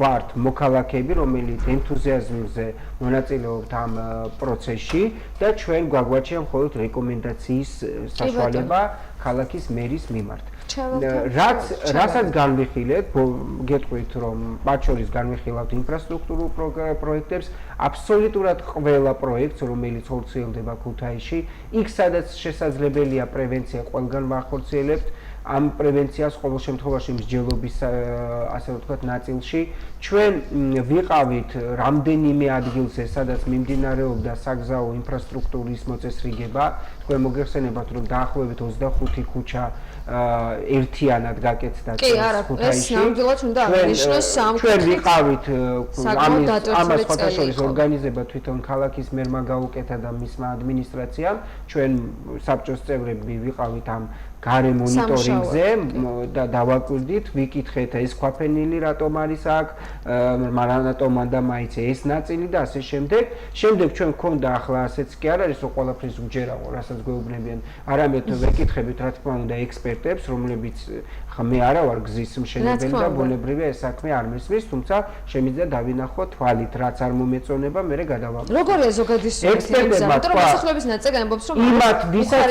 ვართ მოქალაქეები, რომელიც ენთუზიაზმზე მონაწილეობთ ამ პროცესში და ჩვენ გვაგვაჩია მხოლოდ რეკომენდაციის საშუალება ქალაქის მერის მიმართ. რასაც განვიხილეთ, გეტყვით, რომ მათ შორის განვიხილავთ ინფრასტრუქტურულ პროექტებს, აბსოლუტურად ყველა პროექტს, რომელიც ხორციელდება ქუთაისში, იქ სადაც შესაძლებელია პრევენცია, ყველგან ვახორციელებთ. ამ პრევენციას ყოველ შემთხვევაში მსჯელობის ასე ვთქვათ ნაწილში ჩვენ ვიყავით რამდენიმე ადგილზე, სადაც მიმდინარეობდა საგზაო ინფრასტრუქტურის მოწესრიგება. თქვენ მოგეხსენებათ, რომ დაახლოებით 25 ქუჩა ერთიანად გაკეთდა ქუთაისში. ჩვენ ვიყავით ამას ფაქტობრივად ორგანიზება თვითონ ქალაქის მერმა გაუკეთა და მისმა ადმინისტრაციამ. ჩვენ საბჭოს წევრები ვიყავით ამ გარე მონიტორინგზე და დავაკვირდით, ვიკითხეთ ეს ქვაფენილი რატომ არის აქ, რატომ მანდა მაიცე ეს ნაწილი და ასე შემდეგ. შემდეგ ჩვენ გქონდა ახლა ასეც კი არ არის, რომ ყველაფრის უჯერავო, რასაც გვეუბნებიან, არამედ ვეკითხებით, რა თქმა უნდა, ექსპერტებს, რომლებიც მე არა ვარ გზის მშენებელი და ბუნებრივია ეს საქმე არ მესმის, თუმცა შემიძლია დავინახო თვალით, რაც არ მომეწონება, მე გადავამოწმო. როგორია ზოგადისწორი თემისა, რომ მოსახლეობის ნაწილი ამბობს, რომ იმათ ვისაც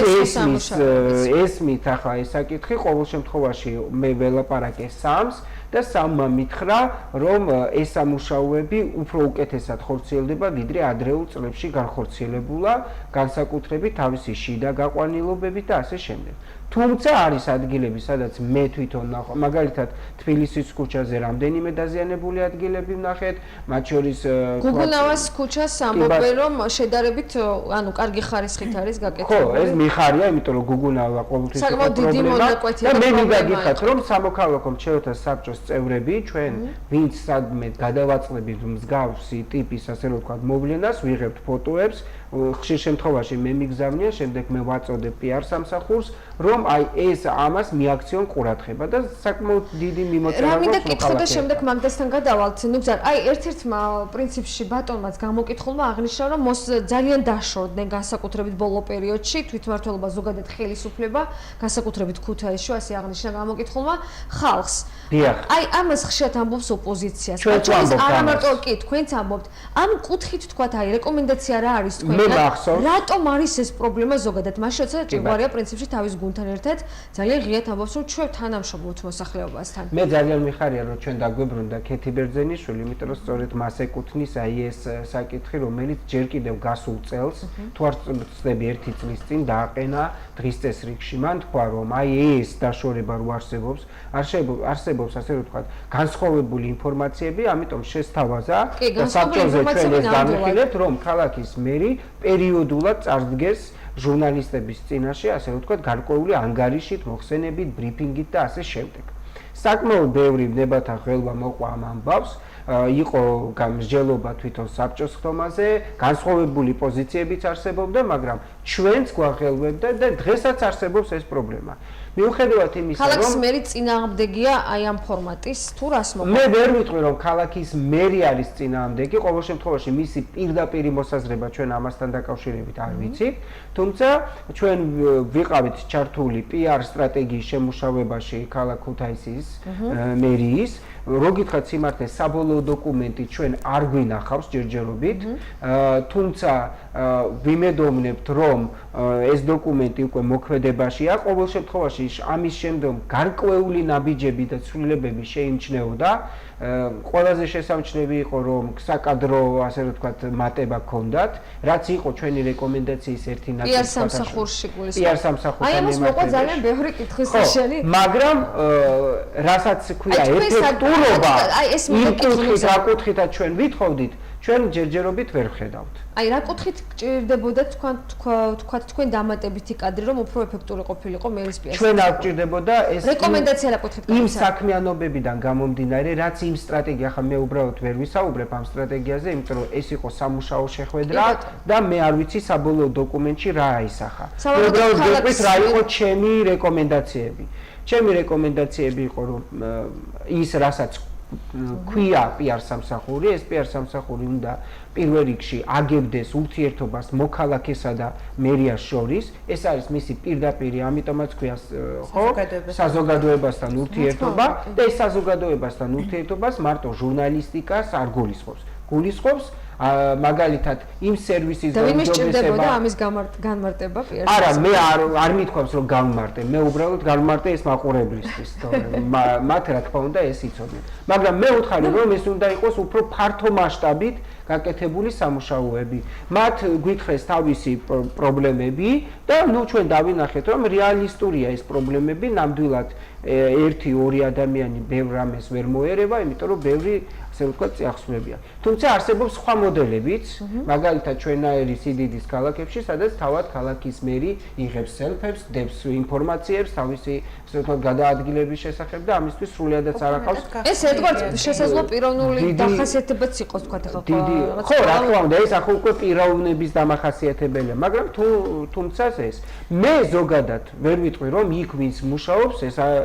ესმით ახლა ეს საკითხი, ყოველ შემთხვევაში მე ველაპარაკე სამს და სამმა მითხრა, რომ ეს სამუშაოები უფრო უკეთესად ხორციელდება, ვიდრე ადრეულ წლებში განხორციელებულა, განსაკუთრებით თავისი შიდა გაყვანილობებით და ასე შემდეგ. თუმცა არის ადგილები, სადაც მე თვითონ ნახო, მაგალითად თბილისის ქუჩაზე რამდენიმე დაზიანებული ადგილები ვნახეთ, მათ შორის გუგუნავას ქუჩას ამბობენ, რომ შედარებით, ანუ კარგი ხარისხით არის გაკეთებული. ხო, ეს მიხარია, იმიტომ რომ გუგუნავა ყოველთვის საკმაოდ დიდი მონაკვეთი და მე მიგაგიხართ, რომ სამოქალაქო მრჩეველთა საბჭოს წევრები ჩვენ ვინც სადმე გადავაწყდებით მსგავსი ტიპის, ასე რომ ვთქვათ, მოვლენას, ვიღებთ ფოტოებს, ხშირ შემთხვევაში მე მიგზავნია, შემდეგ მე ვაწოდებ PR სამსახურს, რომ აი ეს ამას მიაქციონ ყურადღება და საკმაოდ დიდი მიმოწერა რა მინდა კითხო და შემდეგ მაგდასთან გადავალთ. ნუ გზარ, აი ერთ-ერთმა პრინციპში ბატონმაც გამოკითხულმა აღნიშნა, რომ ძალიან დაშორდნენ განსაკუთრებით ბოლო პერიოდში თვითმმართველობა ზოგადად ხელისუფლება, განსაკუთრებით ქუთაისში, ასე აღნიშნა გამოკითხულმა ხალხს. აი ამას ხშირად ამბობს ოპოზიციას. არა მარტო კი, თქვენც ამბობთ. ამ კუთხით თქვათ, აი რეკომენდაცია რა არის თქვენ? რატომ არის ეს პრობლემა ზოგადად? მაშინ როცა ჭირგვარია პრინციპში თავის გუნდთან ერთად ძალიან ღიად ამბობს, რომ ჩვენ თანამშრომლობთ მოსახლეობასთან. მე ძალიან მიხარია, რომ ჩვენ დაგვებრუნდა ქეთი ბერძენიშვილი, იმიტომ რომ სწორედ მას ეკუთვნის აი ეს საკითხი, რომელიც ჯერ კიდევ გასულ წელს, თუ არ ვწდები 1 წლის წინ დააყენა დღის წესრიგში. მან თქვა, რომ აი ეს დაშორება რო არსებობს, არსებობს ასე რომ ვთქვათ, განსხვავებული ინფორმაციები, ამიტომ შესთავაზა და საბჭოზე ჩვენ ეს განვიხილეთ, რომ ქალაქის მერი პერიოდულად წარდგეს ჟურნალისტების წინაშე, ასე რომ ვთქვათ, გარკვეული ანგარიშით, მოხსენებით, ბრიფინგით და ასე შემდეგ. საკმაოდ ბევრი ვნებათა ხელვა მოყვა ამ ამბავს, იყო მსჯელობა თვითონ საბჭოს ხდომაზე, განსხვავებული პოზიციებიც არსებობდა, მაგრამ ჩვენც გვახელვებდა და დღესაც არსებობს ეს პრობლემა. მიუხედავად იმისა, რომ ქალაქის მერი წინააღმდეგია აი ამ ფორმატის თუ რას მოყვა? მე ვერ ვიტყვი, რომ ქალაქის მერი არის წინააღმდეგი, ყოველ შემთხვევაში მისი პირდაპირი მოსაზრება ჩვენ ამასთან დაკავშირებით არ ვიცით, თუმცა ჩვენ ვიყავით ჩართული PR სტრატეგიის შემუშავებაში ქალაქ ქუთაისის მერიის. რო გითხრათ სიმართლე, საბოლოო დოკუმენტი ჩვენ არ გვინახავს ჯერჯერობით, თუმცა ვიმედოვნებთ, რომ ეს დოკუმენტი უკვე მოქმედებაშია. ყოველ შემთხვევაში ამის შემდგომ გარკვეული ნაბიჯები და ცვლილებები შეიმჩნეოდა. ყველაზე შესამჩნევი იყო, რომ საკადრო, ასე რომ ვთქვათ, მატება ჰქონდათ, რაც იყო ჩვენი რეკომენდაციის ერთი ნაწილი. PR სამსახურში გულისხმობ. PR სამსახურში. აი ამას მოყვა ძალიან ბევრი კითხვის ნიშანი. მაგრამ რასაც ქვია ეფექტურობა, იმ კუთხით, რა კუთხითაც ჩვენ ვითხოვდით, ჩვენ ჯერჯერობით ვერ ვხედავთ. აი რა კუთხით გჭირდებოდა თქვენ დამატებითი კადრი, რომ უფრო ეფექტური ყოფილიყო მერის PR? ჩვენ არ გჭირდებოდა ეს რეკომენდაცია რა კუთხით იმ საქმიანობებიდან გამომდინარე, რაც იმ სტრატეგია, ახლა მე უბრალოდ ვერ ვისაუბრებ ამ სტრატეგიაზე, იმიტომ რომ ეს იყო სამუშაო შეხვედრა და მე არ ვიცი საბოლოო დოკუმენტში რა აისახა. უბრალოდ ვიყვით რა იყო ჩემი რეკომენდაციები. ჩემი რეკომენდაციები იყო, რომ ის რასაც ქვია PR სამსახური, ეს PR სამსახური უნდა პირველ რიგში აგებდეს ურთიერთობას მოქალაქესა და მერიას შორის. ეს არის მისი პირდაპირი, ამიტომაც ქვია ხო, საზოგადოებასთან ურთიერთობა და ეს საზოგადოებასთან ურთიერთობას მარტო ჟურნალისტიკას არ გულისხმობს. გულისხმობს მაგალითად იმ სერვისის და ვინმე სჭირდებოდა ამის განმარტება PR-ში? არა, მე არ მithქვამს რომ განმარტე, მე უბრალოდ განმარტე ეს მაყურებლისთვის, მათ რა თქმა უნდა ეს იცოდნენ. მაგრამ მე ვუთხარი რომ ეს უნდა იყოს უფრო ფართო მასშტაბით გაკეთებული სამუშაოები. მათ გვითხრეს თავისი პრობლემები და ნუ ჩვენ დავინახეთ რომ რეალისტურია ეს პრობლემები, ნამდვილად 1-2 ადამიანი ბევრ რამეს ვერ მოერევა, იმიტომ რომ ბევრი ასე ვთქვათ წიაღსვლებია. თუმცა არსებობს სხვა მოდელებიც, მაგალითად ჩვენაერი სიდიდის ქალაქებში, სადაც თავად ქალაქის მერი იღებს სელფებს, დებს ინფორმაციებს თავისი ასე ვთქვათ გადაადგილების შესახებ და ამისთვის სრულიადაც არ ახავს. ეს ერთგვარ შესაძლო პიროვნული დამახასიათებაც იყოს თქვათ ახლა. ხო, რა თქმა უნდა, ეს ახლა უკვე პიროვნების დამახასიათებელია, მაგრამ თუმცა ეს მე ზოგადად ვერ ვიტყვი რომ იქ ვინც მუშაობს,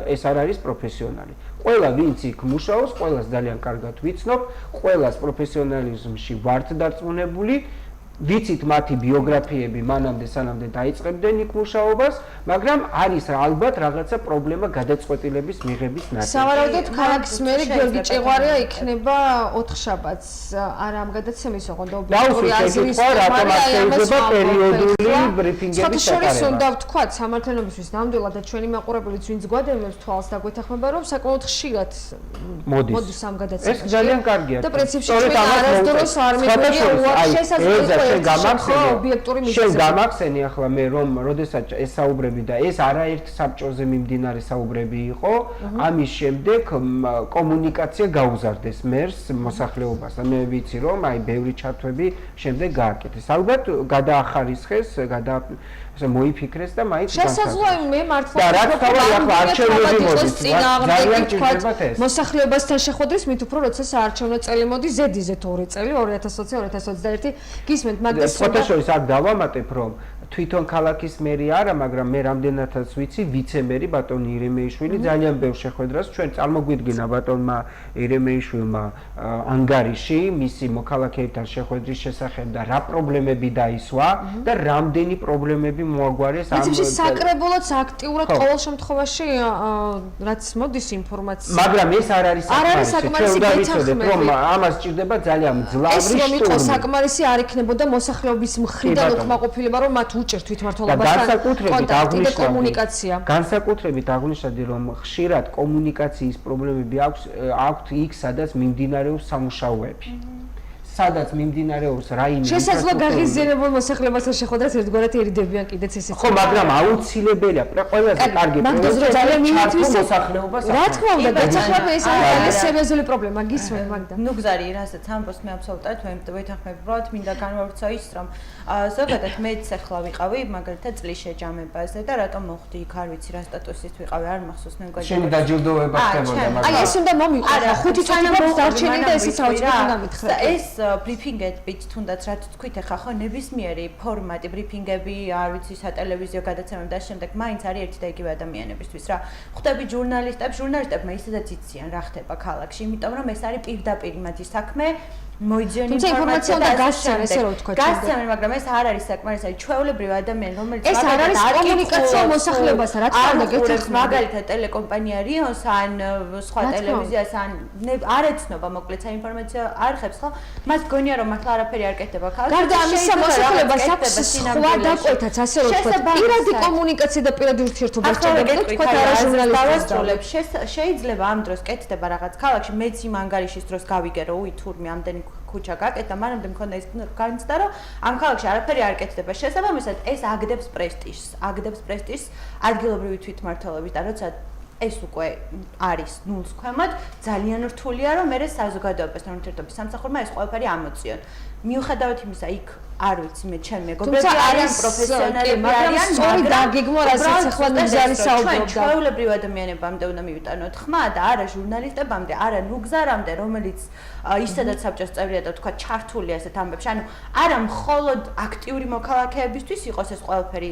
ეს არ არის პროფესიონალი. ყველა ვინც იქ მუშაობს, ყველას ძალიან კარგად ვიცნობ, ყველას პროფესიონალიზმში ვართ დარწმუნებული, ვიცით მათი ბიოგრაფიები მანამდე სანამდე დაიწყებდნენ იქ მუშაობას, მაგრამ არის ალბათ რაღაცა პრობლემა გადაწყვეტილების მიღების ნაწილში. სავარაუდოდ ქალაქის მერი გიორგი ჭეღვარია იქნება 4 შაბათს, არა ამ გადაცემის ოღონდ ობიექტური აზრის პერიოდული ბრიფინგების შორის უნდა ვთქვათ სამართლებისთვის ნამდვილად და ჩვენი მაყურებელიც ვინც გვადევნებს თვალს და გვეთანხმება რომ საკმაოდ ხშირად მოდის ამ გადაცემაში. ეს ძალიან კარგია. და პრინციპში ჩვენ არასდროს არ მიგვიგია უარს შესაძლოა შენ გამახსენი ახლა მე რომ როდესაც ესაუბრები და ეს არაერთ საბჭოზე მიმდინარე საუბრები იყო, ამის შემდეგ კომუნიკაცია გაუზარდეს მერს მოსახლეობას და მე ვიცი რომ აი ბევრი ჩართვები შემდეგ გააკეთეს. ალბათ გადაახარისხეს, ასე მოიფიქრეს და მაინც შესაძლოა მე მართლა და რაც თავად ახლა არჩევნები მოდის ძალიან თქვათ მოსახლეობასთან შეხვედრის მით უფრო როცა საარჩევნო წელი მოდის ზედიზე 2 წელი 2020-2021 გისმენთ მაგას ფოტოშოპის აქ დავამატებ რომ თვითონ ქალაქის მერი არა, მაგრამ მე რამდენადაც ვიცი, ვიცე-მერი ბატონი ირემეიშვილი ძალიან ბევრ შეხვედრას ჩვენ წარმოგვიდგინა ბატონმა ირემეიშვილმა ანგარიში მისი მოქალაქეებთან შეხვედრის შესახებ და რა პრობლემები დაისვა და რამდენი პრობლემები მოაგვარეს ამ საკრებულოც აქტიურად ყოველ შემთხვევაში რაც მოდის ინფორმაცია მაგრამ ეს არ არის საკმარისი ჩვენ ვიცოდეთ რომ ამას სჭირდება ძალიან მძლავრი ეს რომ იყო საკმარისი არ იქნებოდა მოსახლეობის მხრიდან უკმაყოფილება რომ მათ უჭერთ თვითმმართველობასთან კონტაქტი და კომუნიკაცია. განსაკუთრებით აღვნიშნდი რომ ხშირად კომუნიკაციის პრობლემები აქვთ იქ სადაც მიმდინარეობს სამუშაოები. სადაც მიმდინარეობს რაიმე შესაძლოა გაღიზიანებულ მოსახლეობასთან შეხვედრას ერთგვარად ერიდებიან კიდეც ესეც. ხო, მაგრამ აუცილებელია ყველაზე კარგი პრობლემა ძალიან მინითვის მოსახლეობას. რა თქმა უნდა, გაცხრები ეს არის ძალიან სერიოზული პრობლემა, გისმენ მაგდა. ნუ გზარი რასაც ამბობს მე აბსოლუტურად ვეთანხმებ, უბრალოდ მინდა განვავრცო ის რომ ზოგადად მეც ახლა ვიყავი მაგალითად წლის შეჯამებაზე და რატომ მოხდი იქ არ ვიცი რა სტატუსით ვიყავი არ მახსოვს მე მგონი შენი დაჯილდოვება ხდებოდა მაგრამ აი ეს უნდა მომიყვა ხუთი წუთი დარჩენილი და ესეც აუცილებლად უნდა მითხრა ეს ბრიფინგებით თუნდაც რაც თქვით ახლა ხო ნებისმიერი ფორმატი ბრიფინგები არ ვიცი სატელევიზიო გადაცემები და შემდეგ მაინც არის ერთი და იგივე ადამიანებისთვის რა ხვდები ჟურნალისტებმა ისედაც იციან რა ხდება ქალაქში იმიტომ რომ ეს არის პირდაპირ მათი საქმე მოიძიონ ინფორმაცია და გასცემენ ესე რომ ვთქვა გასცემენ მაგრამ ეს არ არის საკმარისი არის ჩვეულებრივი ადამიანი რომელიც ეს არ არის კომუნიკაცია მოსახლეობასთან რა თქმა უნდა გეცეთ მაგალითად ტელეკომპანია რიონს ან სხვა ტელევიზიას ან არ ეცნობა მოკლედ საინფორმაციო არხებს ხო მას გონია რომ მართლა არაფერი არ კეთდება ქალაქში გარდა ამისა მოსახლეობას აქვს სხვა დაკვეთაც ასე რომ ვთქვა პირადი კომუნიკაცია და პირადი ურთიერთობა სჭირდება და თქვა არა ჟურნალისტებს შეიძლება ამ დროს კეთდება რაღაც ქალაქში მეც იმ ანგარიშის დროს გავიგე რომ უი თურმე ამდენი ქუჩა გაკეთდა, მანამდე მქონდა ის განცდა, რომ ამ ქალაქში არაფერი არ კეთდება. შესაბამისად, ეს აგდებს პრესტიჟს ადგილობრივი თვითმმართველობის და როცა ეს უკვე არის ნულს ქვემოთ, ძალიან რთულია, რომ მე საზოგადოებასთან ურთიერთობის სამსახურმა ეს ყველაფერი ამოწიონ. მიუხედავად იმისა, იქ არ ვიცი მე ჩემი მეგობრები არიან პროფესიონალები არიან, სწორი დაგეგმვა, რასაც ახლა ნუგზარი საუბრობდა. ჩვეულებრივ ადამიანებამდე უნდა მივიტანოთ ხმა და არა ჟურნალისტებამდე, არა ნუგზარამდე, რომელიც ისედაც საბჭოს წევრია და თქვა ჩართული ასეთ ამბებში. ანუ არა მხოლოდ აქტიური მოქალაქეებისთვის იყოს ეს ყველაფერი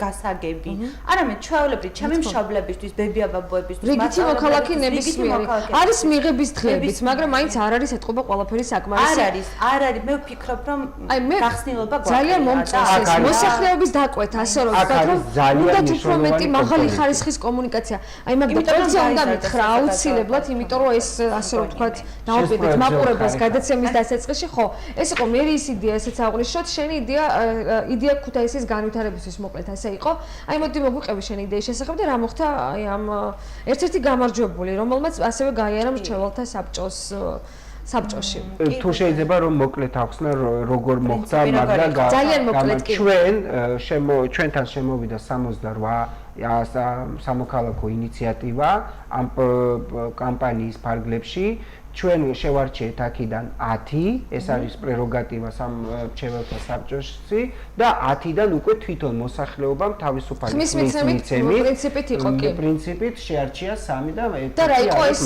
გასაგები. არამედ ჩვეულებრივ ჩემი მშობლებისთვის, ბებია-ბაბუებისთვის, რიგითი მოქალაქე ნებისმიერი. არის მიღების დღეებიც, მაგრამ მაინც არ არის ეთყობა ყველაფერი საკმარისი. არ არის, მე ვფიქრობ რომ აი მე გახსნილობა ძალიან მომწონს ეს მოსახლეობის დაკვეთა, ასე რომ ვთქვათ, რომ უნდა უფრო მეტი მაღალი ხარისხის კომუნიკაცია. აი მაგ პროცესია უნდა მითხრა აუცილებლად, იმიტომ რომ ეს ასე რომ ვთქვათ, დავუკვირდეთ მაყურებელს გადაცემის დასაწყისში, ხო, ეს იყო მერის იდეა, ესეც აღვნიშნოთ, შენი იდეა ქუთაისის განვითარებისთვის მოკლედ ასე იყო. აი მოდი მოგვიყევი შენი იდეის შესახებ და რა მოხდა აი ამ ერთ-ერთი გამარჯვებული, რომელმაც ასევე გაიარა მრჩეველთა საბჭოში. თუ შეიძლება რომ მოკლედ ახსნა როგორ მოხდა, მაგრამ ძალიან მოკლედ კი. ჩვენთან შემოვიდა 68 სამოქალაქო ინიციატივა ამ კამპანიის ფარგლებში. ჩვენ შევარჩიეთ აქედან 10, ეს არის პრეროგატივა სამრჩეველთა საბჭოში და 10-დან უკვე თვითონ მოსახლეობამ თავისუფალი ხმის მიცემით პრინციპით იყო კი. პრინციპით შეარჩია 3 და და რა იყო ეს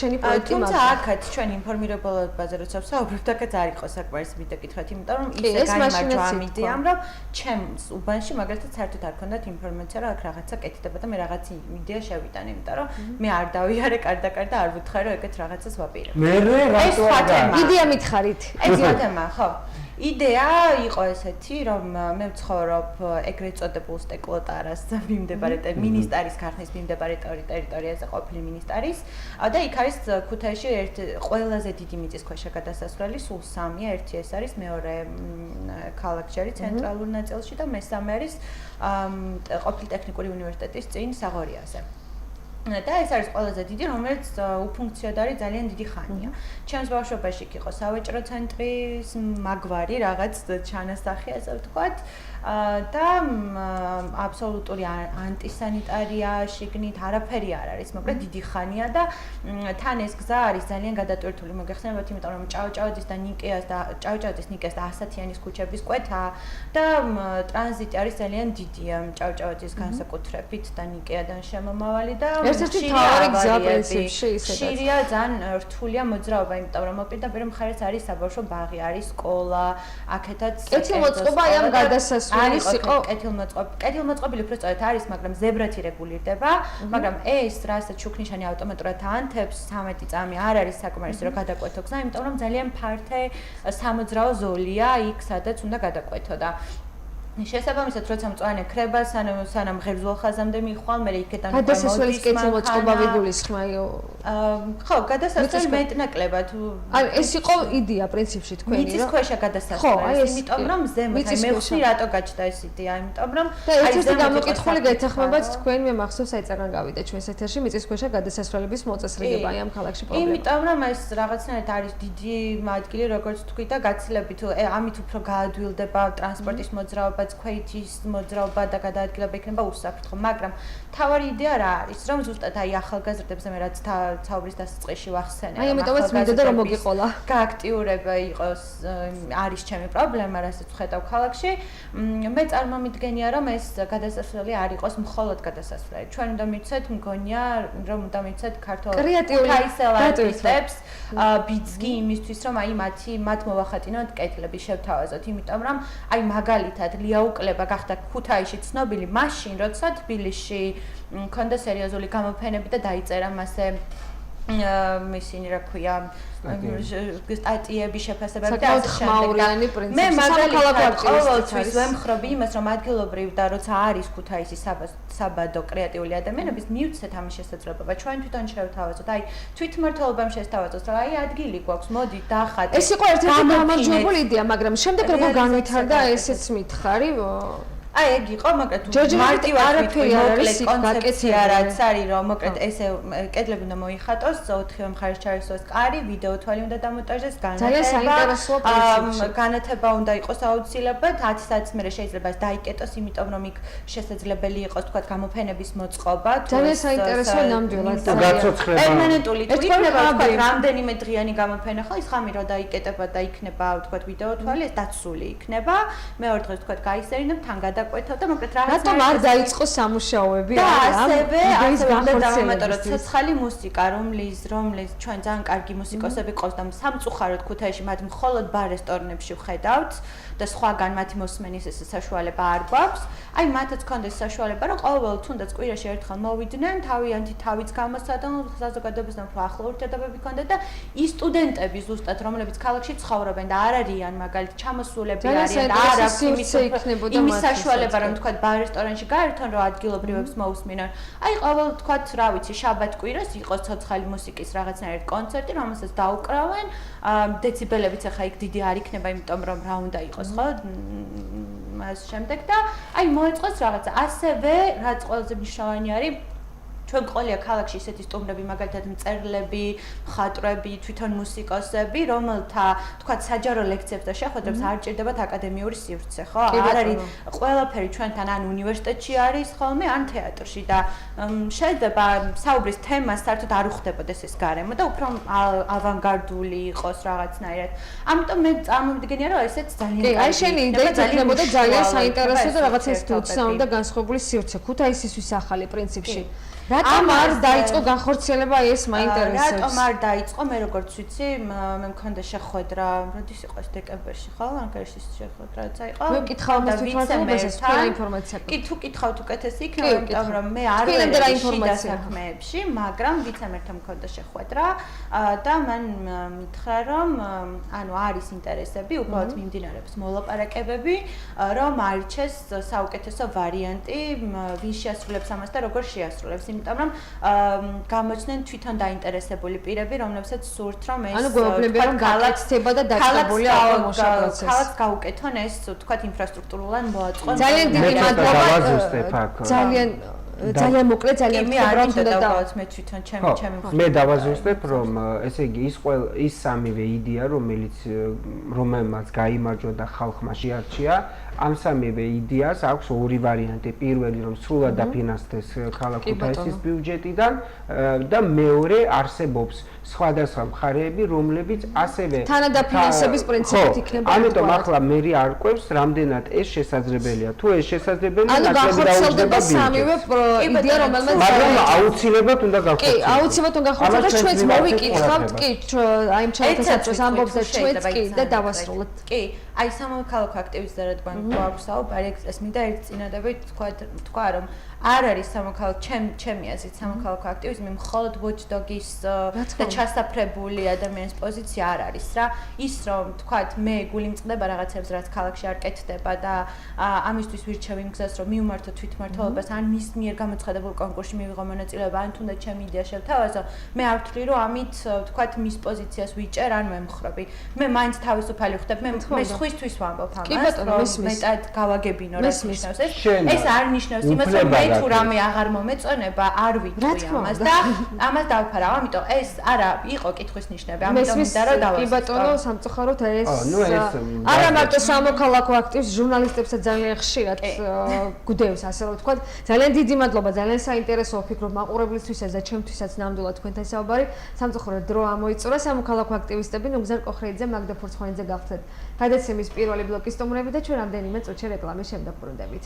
შენი პროექტი მაგ. თუმცა აქაც ჩვენ ინფორმირებულობაზე როცა ვსაუბრობთ, აქაც არ იყო საკმარისი მიტკითხეთ, იმიტომ რომ ისე გამარჯვა ამ იდეამ, რომ ჩემს უბანში მაგალითად საერთოდ არ ქონდათ ინფორმაცია, რომ აქ რაღაცა კეთდება და მე რაღაც იდეა შევიტანე, იმიტომ რომ მე არ დავიარე კარდა არ ვუთხარი, რომ ეგეთ რაღაცას ვაპირებ. მერე რატო იდეა მითხარით. ეს თემა, ხო. იდეა იყო ესეთი, რომ მე ვცხოვრობ ეგრეთ წოდებულ სტეკლოტარას მიმდებარე მინისტრის ქარხნის მიმდებარე ტერიტორიაზე ყოფილი მინისტრის და იქ არის ქუთაისში ერთი ყველაზე დიდი მიწისქვეშა გადასასვლელი, სულ 3-ია, ერთი ეს არის მეორე ქალაქში არის ცენტრალურ ნაწილში და მესამე არის ყოფილი ტექნიკური უნივერსიტეტის წინ საღორიაზე. და ეს არის ყველაზე დიდი, რომელიც უფუნქციოდ არის ძალიან დიდი ხანია. ჩემს ბავშვობაში იქ იყო სავაჭრო ცენტრის მაგვარი, რაღაც ჩანასახი, ასე ვთქვათ. და აბსოლუტური ანტისანიტარია, შიგნით არაფერი არ არის, მაგრამ დიდი ხანია და თან ეს გზა არის ძალიან გადატვირთული. მოგეხსენებათ, იმიტომ რომ ჭავჭავაძის და ნიკეას და ჭავჭავაძის ნიკეას და ასათიანის ქუჩების კვეთა და ტრანზიტი არის ძალიან დიდი ჭავჭავაძის განსაკუთრებით და ნიკეადან შემომავალი და ერთ-ერთი მთავარი გზა პრინციპში ისედაც. ხშირია ძალიან რთულია მოძრაობა, იმიტომ რომ პირდაპირ მხარეს არის საბავშვო ბაღი, არის სკოლა, აქეთაც კეთილმოწყობა აი ამ გადასასვლელის იყო კეთილმოწყობილი უფრო სწორედ არის, მაგრამ ზებრათი რეგულირდება, მაგრამ ეს რასაც შუქნიშანი ავტომატურად აანთებს 13 წამი არ არის საკმარისი რომ გადაკვეთო გზა, იმიტომ რომ ძალიან ფართე სამოძრაო ზოლია იქ, სადაც უნდა გადაკვეთო და შესაბამისად, როცა მწვანე ქრება, სანამ ღერძულ ხაზამდე მიხვალ, მე იქიდან გადასასვლელის კეთილმოწყობა ვიგულისხმაი. ხო, გადასასვლელი მეტნაკლებად. აი, ეს იყო იდეა პრინციპში თქვენი, რომ მიწისქვეშა გადასასვლელი, იმიტომ რომ ზემოთ, აი მე ვხსნი რატო გაჩნდა ეს იდეა, იმიტომ რომ და ერთ-ერთი გამოკითხული გეთანხმებათ თქვენ მე მახსოვს აი წაგან გავიდა ჩვენს ეთერში მიწისქვეშა გადასასვლელების მოწესრიგება აი ამ ქალაქში პრობლემა. იმიტომ რომ ეს რაღაცნაირად არის დიდი ადგილი, როგორც თქვი და გაცილებით ამით უფრო გაადვილდება ტრანსპორტის მოძრაობა ქვეითის მოძრაობა და გადაადგილება იქნება უსაფრთხო, მაგრამ თავარი იდეა რა არის, რომ ზუსტად აი ახალგაზრდებზე მე რაც საუბრის დასაწყისში ვახსენე, აი ამიტომაც მინდოდა რომ მოგიყოლა. გააქტიურება იყოს არის ჩემი პრობლემა, რასაც ვხედავ ქალაქში. მე წარმომიდგენია, რომ ეს გადასასვლელი არ იყოს მხოლოდ გადასასვლელი. ჩვენ უნდა მივცეთ, მგონია, რომ უნდა მივცეთ ქართულ არტისტებს ბიძგი იმისთვის, რომ აი მათ მოვახატინოთ კეთლები, შევთავაზოთ, იმიტომ რომ აი მაგალითად უკლება გახდა ქუთაისში ცნობილი მაშინ, როცა თბილისში მქონდა სერიოზული გამოფენები და დაიწერა მასე ისინი რა ქვია სტატიები შეფასებები და ასე შემდეგ. მე მაგალითად ყოველთვის ვემხრობი იმას, რომ ადგილობრივ და როცა არის ქუთაისის საბადო კრეატიული ადამიანების მივცეთ ამის შესაძლებლობა. ჩვენ თვითონ შევთავაზოთ, აი თვითმმართველობამ შესთავაზოთ, რომ აი ადგილი გვაქვს, მოდით დაახატეთ. ეს იყო ერთ-ერთი გამარჯვებული იდეა, მაგრამ შემდეგ როგორ განვითარდა ესეც მითხარი? აი ეგ იყო, მაგრამ თუ მარტივად მოკლედ კონცეფცია რაც არის, რომ მოკლედ ესე კედლები უნდა მოიხატოს, 4-ვე მხარეს ჩაისვას კარი, ვიდეო თვალი უნდა დამონტაჟდეს, განათება უნდა იყოს აუცილებლად, 10 საათის მერე შეიძლება დაიკეტოს, იმიტომ რომ იქ შესაძლებელი იყოს თქვა გამოფენების მოწყობა. ძალიან საინტერესო ნამდვილად. პერმანენტული თუ იქნება თქვა რამდენიმე დღიანი გამოფენა, ხო ის ხამი რო დაიკეტება და იქნება თქვა ვიდეო თვალი, ეს დაცული იქნება. მეორე დღეს თქვა გაისერინებ თან კვეთა და მოკლედ რაღაც რატომ არ დაიწყო სამუშაოები და ასევე უნდა დავამატოთ ცოცხალი მუსიკა, რომლის ჩვენ ძალიან კარგი მუსიკოსები ყავს და სამწუხაროდ ქუთაისში მათ მხოლოდ ბარ რესტორნებში ვხედავთ და სხვაგან მათი მოსმენის ეს საშუალება არ გვაქვს. აი მათაც ქონდეს საშუალება, რომ ყოველდღე თუნდაც კვირაში ერთხელ მოვიდნენ, თავიანთი თავიც გამოსცადონ, საზოგადოებასთან უფრო ახლო ურთიერთობები ქონდეთ და ის სტუდენტები ზუსტად, რომლებიც ქალაქში ცხოვრობენ და არ არიან მაგალითად ჩამოსულები არიან და არ აქვს იმის საშუალება რომ თქვა ბარ რესტორანში გაერთონ რომ ადგილობრივებს მოусმინონ. აი ყოველ თქვა რა ვიცი შაბათ კვირას იყოს ცოცხალი მუსიკის რაღაცნაირად კონცერტი, რომელსაც დაუკრავენ. დეციბელებიც ახლა იქ დიდი არ იქნება, იმიტომ რომ რა უნდა იყოს, ხო? მას შემდეგ და აი მოეწყოს რაღაცა. ასევე რაც ყველაზე მნიშვნელოვანი არის ჩვენ ყოლია ქალაქში ისეთი სტუმრები, მაგალითად მწერლები, მხატვრები, თვითონ მუსიკოსები, რომელთა თქვა საჯარო ლექციებს და შეხვედრებს არ ჭირდებათ აკადემიური სივრცე, ხო? არ არის ყველაფერი ჩვენთან ან უნივერსიტეტში არის ხოლმე, ან თეატრში და შეიძლება საუბრის თემას საერთოდ არ უხდებოდეს ეს გარემო და უფრო ავანგარდული იყოს რაღაცნაირად. ამიტომ მე წარმოვიდგენია, რომ ესეც ძალიან კარგი. აი შენი იდეა იქნებოდა ძალიან საინტერესო და რაღაცა ეს თუცნაური და განსხვავებული სივრცე ქუთაისისთვის ახალი პრინციპში. რატომ არ დაიწყო განხორციელება ეს მაინტერესებს? რატომ არ დაიწყო? მე როგორც ვიცი, მე მქონდა შეხვედრა, როდის იყო ეს დეკემბერში, ხო? ანგარიშის შეხვედრაც იყო. მე ვკითხავ მას თვითმართველობას, თქვენ ინფორმაცია. კი, თუ კითხავთ უკეთესი იქნება, იმიტომ რომ მე არ ვარ ინფორმაცია საქმეებში, მაგრამ ვიცემერთან მქონდა შეხვედრა და მან მითხრა, რომ ანუ არის ინტერესები, უბრალოდ მიმდინარეობს მოლაპარაკებები, რომ არჩეს საუკეთესო ვარიანტი, ვინ შეასრულებს ამას და როგორ შეასრულებს. იმიტომ რომ გამოჩნდნენ თვითონ დაინტერესებული პირები, რომლებსაც სურთ რომ ეს ანუ გვეუბნება რომ გაკეთდება და დაწყებულია ავტომუშა პროცესი. ქალაქს გაუკეთონ ეს თქვათ ინფრასტრუქტურულად მოაწყონ. ძალიან დიდი მადლობა. ძალიან ძალიან მოკლე, ძალიან არ უნდა დავყავოთ მე თვითონ ჩემი მე დავაზუსტებ, რომ ესე იგი ის სამივე იდეა, რომელმაც გაიმარჯვა და ხალხმა შეარჩია, ამ სამივე იდეას აქვს ორი ვარიანტი. პირველი, რომ სრულად დაფინანსდეს ქალაქ ქუთაისის ბიუჯეტიდან და მეორე არსებობს სხვადასხვა მხარეები, რომლებიც ასევე თანადაფინანსების პრინციპით იქნება. ამიტომ ახლა მე არ ყვევს, რამდენად ეს შესაძლებელია. თუ ეს შესაძლებელია, ანუ გახორციელდება სამივე იდეა, რომელმაც მაგრამ აუცილებლად უნდა გახორციელდეს. კი, აუცილებლად უნდა გახორციელდეს და ჩვენც მოვიკითხავთ, კი, აი ამ ჩათასაჭროს ამბობს და ჩვენც კი და დავასრულოთ. კი, აი სამოქალაქო აქტივისტთა რადგან გვაქვს საუბარი, ეს მინდა ერთ წინადადებით თქვა, რომ არ არის სამოქალაქო ჩემი აზრით სამოქალაქო აქტივიზმი მხოლოდ watchdog-ის და ჩასაფრებული ადამიანის პოზიცია არ არის რა. ის რომ თქვათ მე გული მწყდება რაღაცებს, რაც ქალაქში არ კეთდება და ამისთვის ვირჩევ იმ გზას, რომ მივმართო თვითმმართველობას, ან მის მიერ გამოცხადებულ კონკურსში მივიღო მონაწილეობა, ან თუნდაც ჩემი იდეა შევთავაზო, მე არ ვთვლი, რომ ამით თქვათ მის პოზიციას ვიჭერ, ან მემხრობი. მე მაინც თავისუფალი ვხდებ, მე სხვისთვის ვამბობ ამას, რომ მეტად გავაგებინო რაც ნიშნავს ეს. ეს არ ნიშნავს იმას, რომ მე თუ რამე აღარ მომეწონება, არ ვიტყვი ამას და ამას დავფარავ. ამიტომ ეს არა იყო კითხვის ნიშნები, ამიტომ მინდა რომ დავასრულო. კი ბატონო, სამწუხაროდ ეს არა მარტო სამოქალაქო აქტივისტ ჟურნალისტებსაც ძალიან ხშირად გვდევს, ასე რომ ვთქვათ. ძალიან დიდი მადლობა, ძალიან საინტერესოა ვფიქრობ მაყურებლისთვისაც და ჩემთვისაც ნამდვილად თქვენთან საუბარი. სამწუხაროდ დრო ამოიწურა სამოქალაქო აქტივისტები ნუგზარ კოხრეიძე, მაგდა ფურცხვანიძე გავხდეთ. გადაცემის პირველი ბლოკის სტუმრები და ჩვენ რამდენიმე წუთში რეკლამის შემდეგ ბრუნდებით.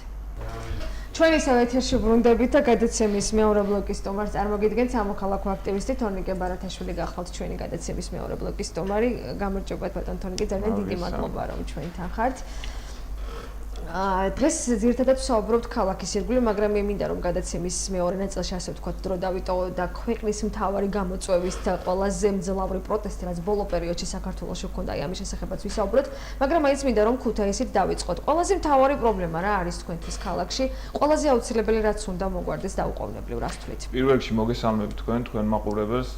ჩვენ ისევ ეთერში ბრუნდებით და გადაცემის მეორე ბლოკის სტუმარს წარმოგიდგენთ სამოქალაქო აქტივისტი თორნიკე ბარათაშვილი გახლავთ ჩვენი გადაცემის მეორე ბლოკის სტუმარი. გამარჯობათ ბატონ თორნიკე, ძალიან დიდი მადლობა რომ ჩვენთან ხართ. დღეს ძირითადად ვსაუბრობთ ქალაქის ირგვლივ, მაგრამ მე მინდა რომ გადაცემის მეორე ნაწილში ასე ვთქვათ დრო დავიტოვო და ქვეყნის მთავარი გამოწვევის და ყველაზე მძლავრი პროტესტი, რაც ბოლო პერიოდში საქართველოში ჰქონდა, აი ამის შესახებაც ვისაუბროთ, მაგრამ მაინც მინდა რომ ქუთაისით დავიწყოთ. ყველაზე მთავარი პრობლემა რა არის თქვენთვის ქალაქში? ყველაზე აუცილებელი რაც უნდა მოგვარდეს დაუყოვნებლივ, რას თვლით? პირველ რიგში მოგესალმებით თქვენ მაყურებელს.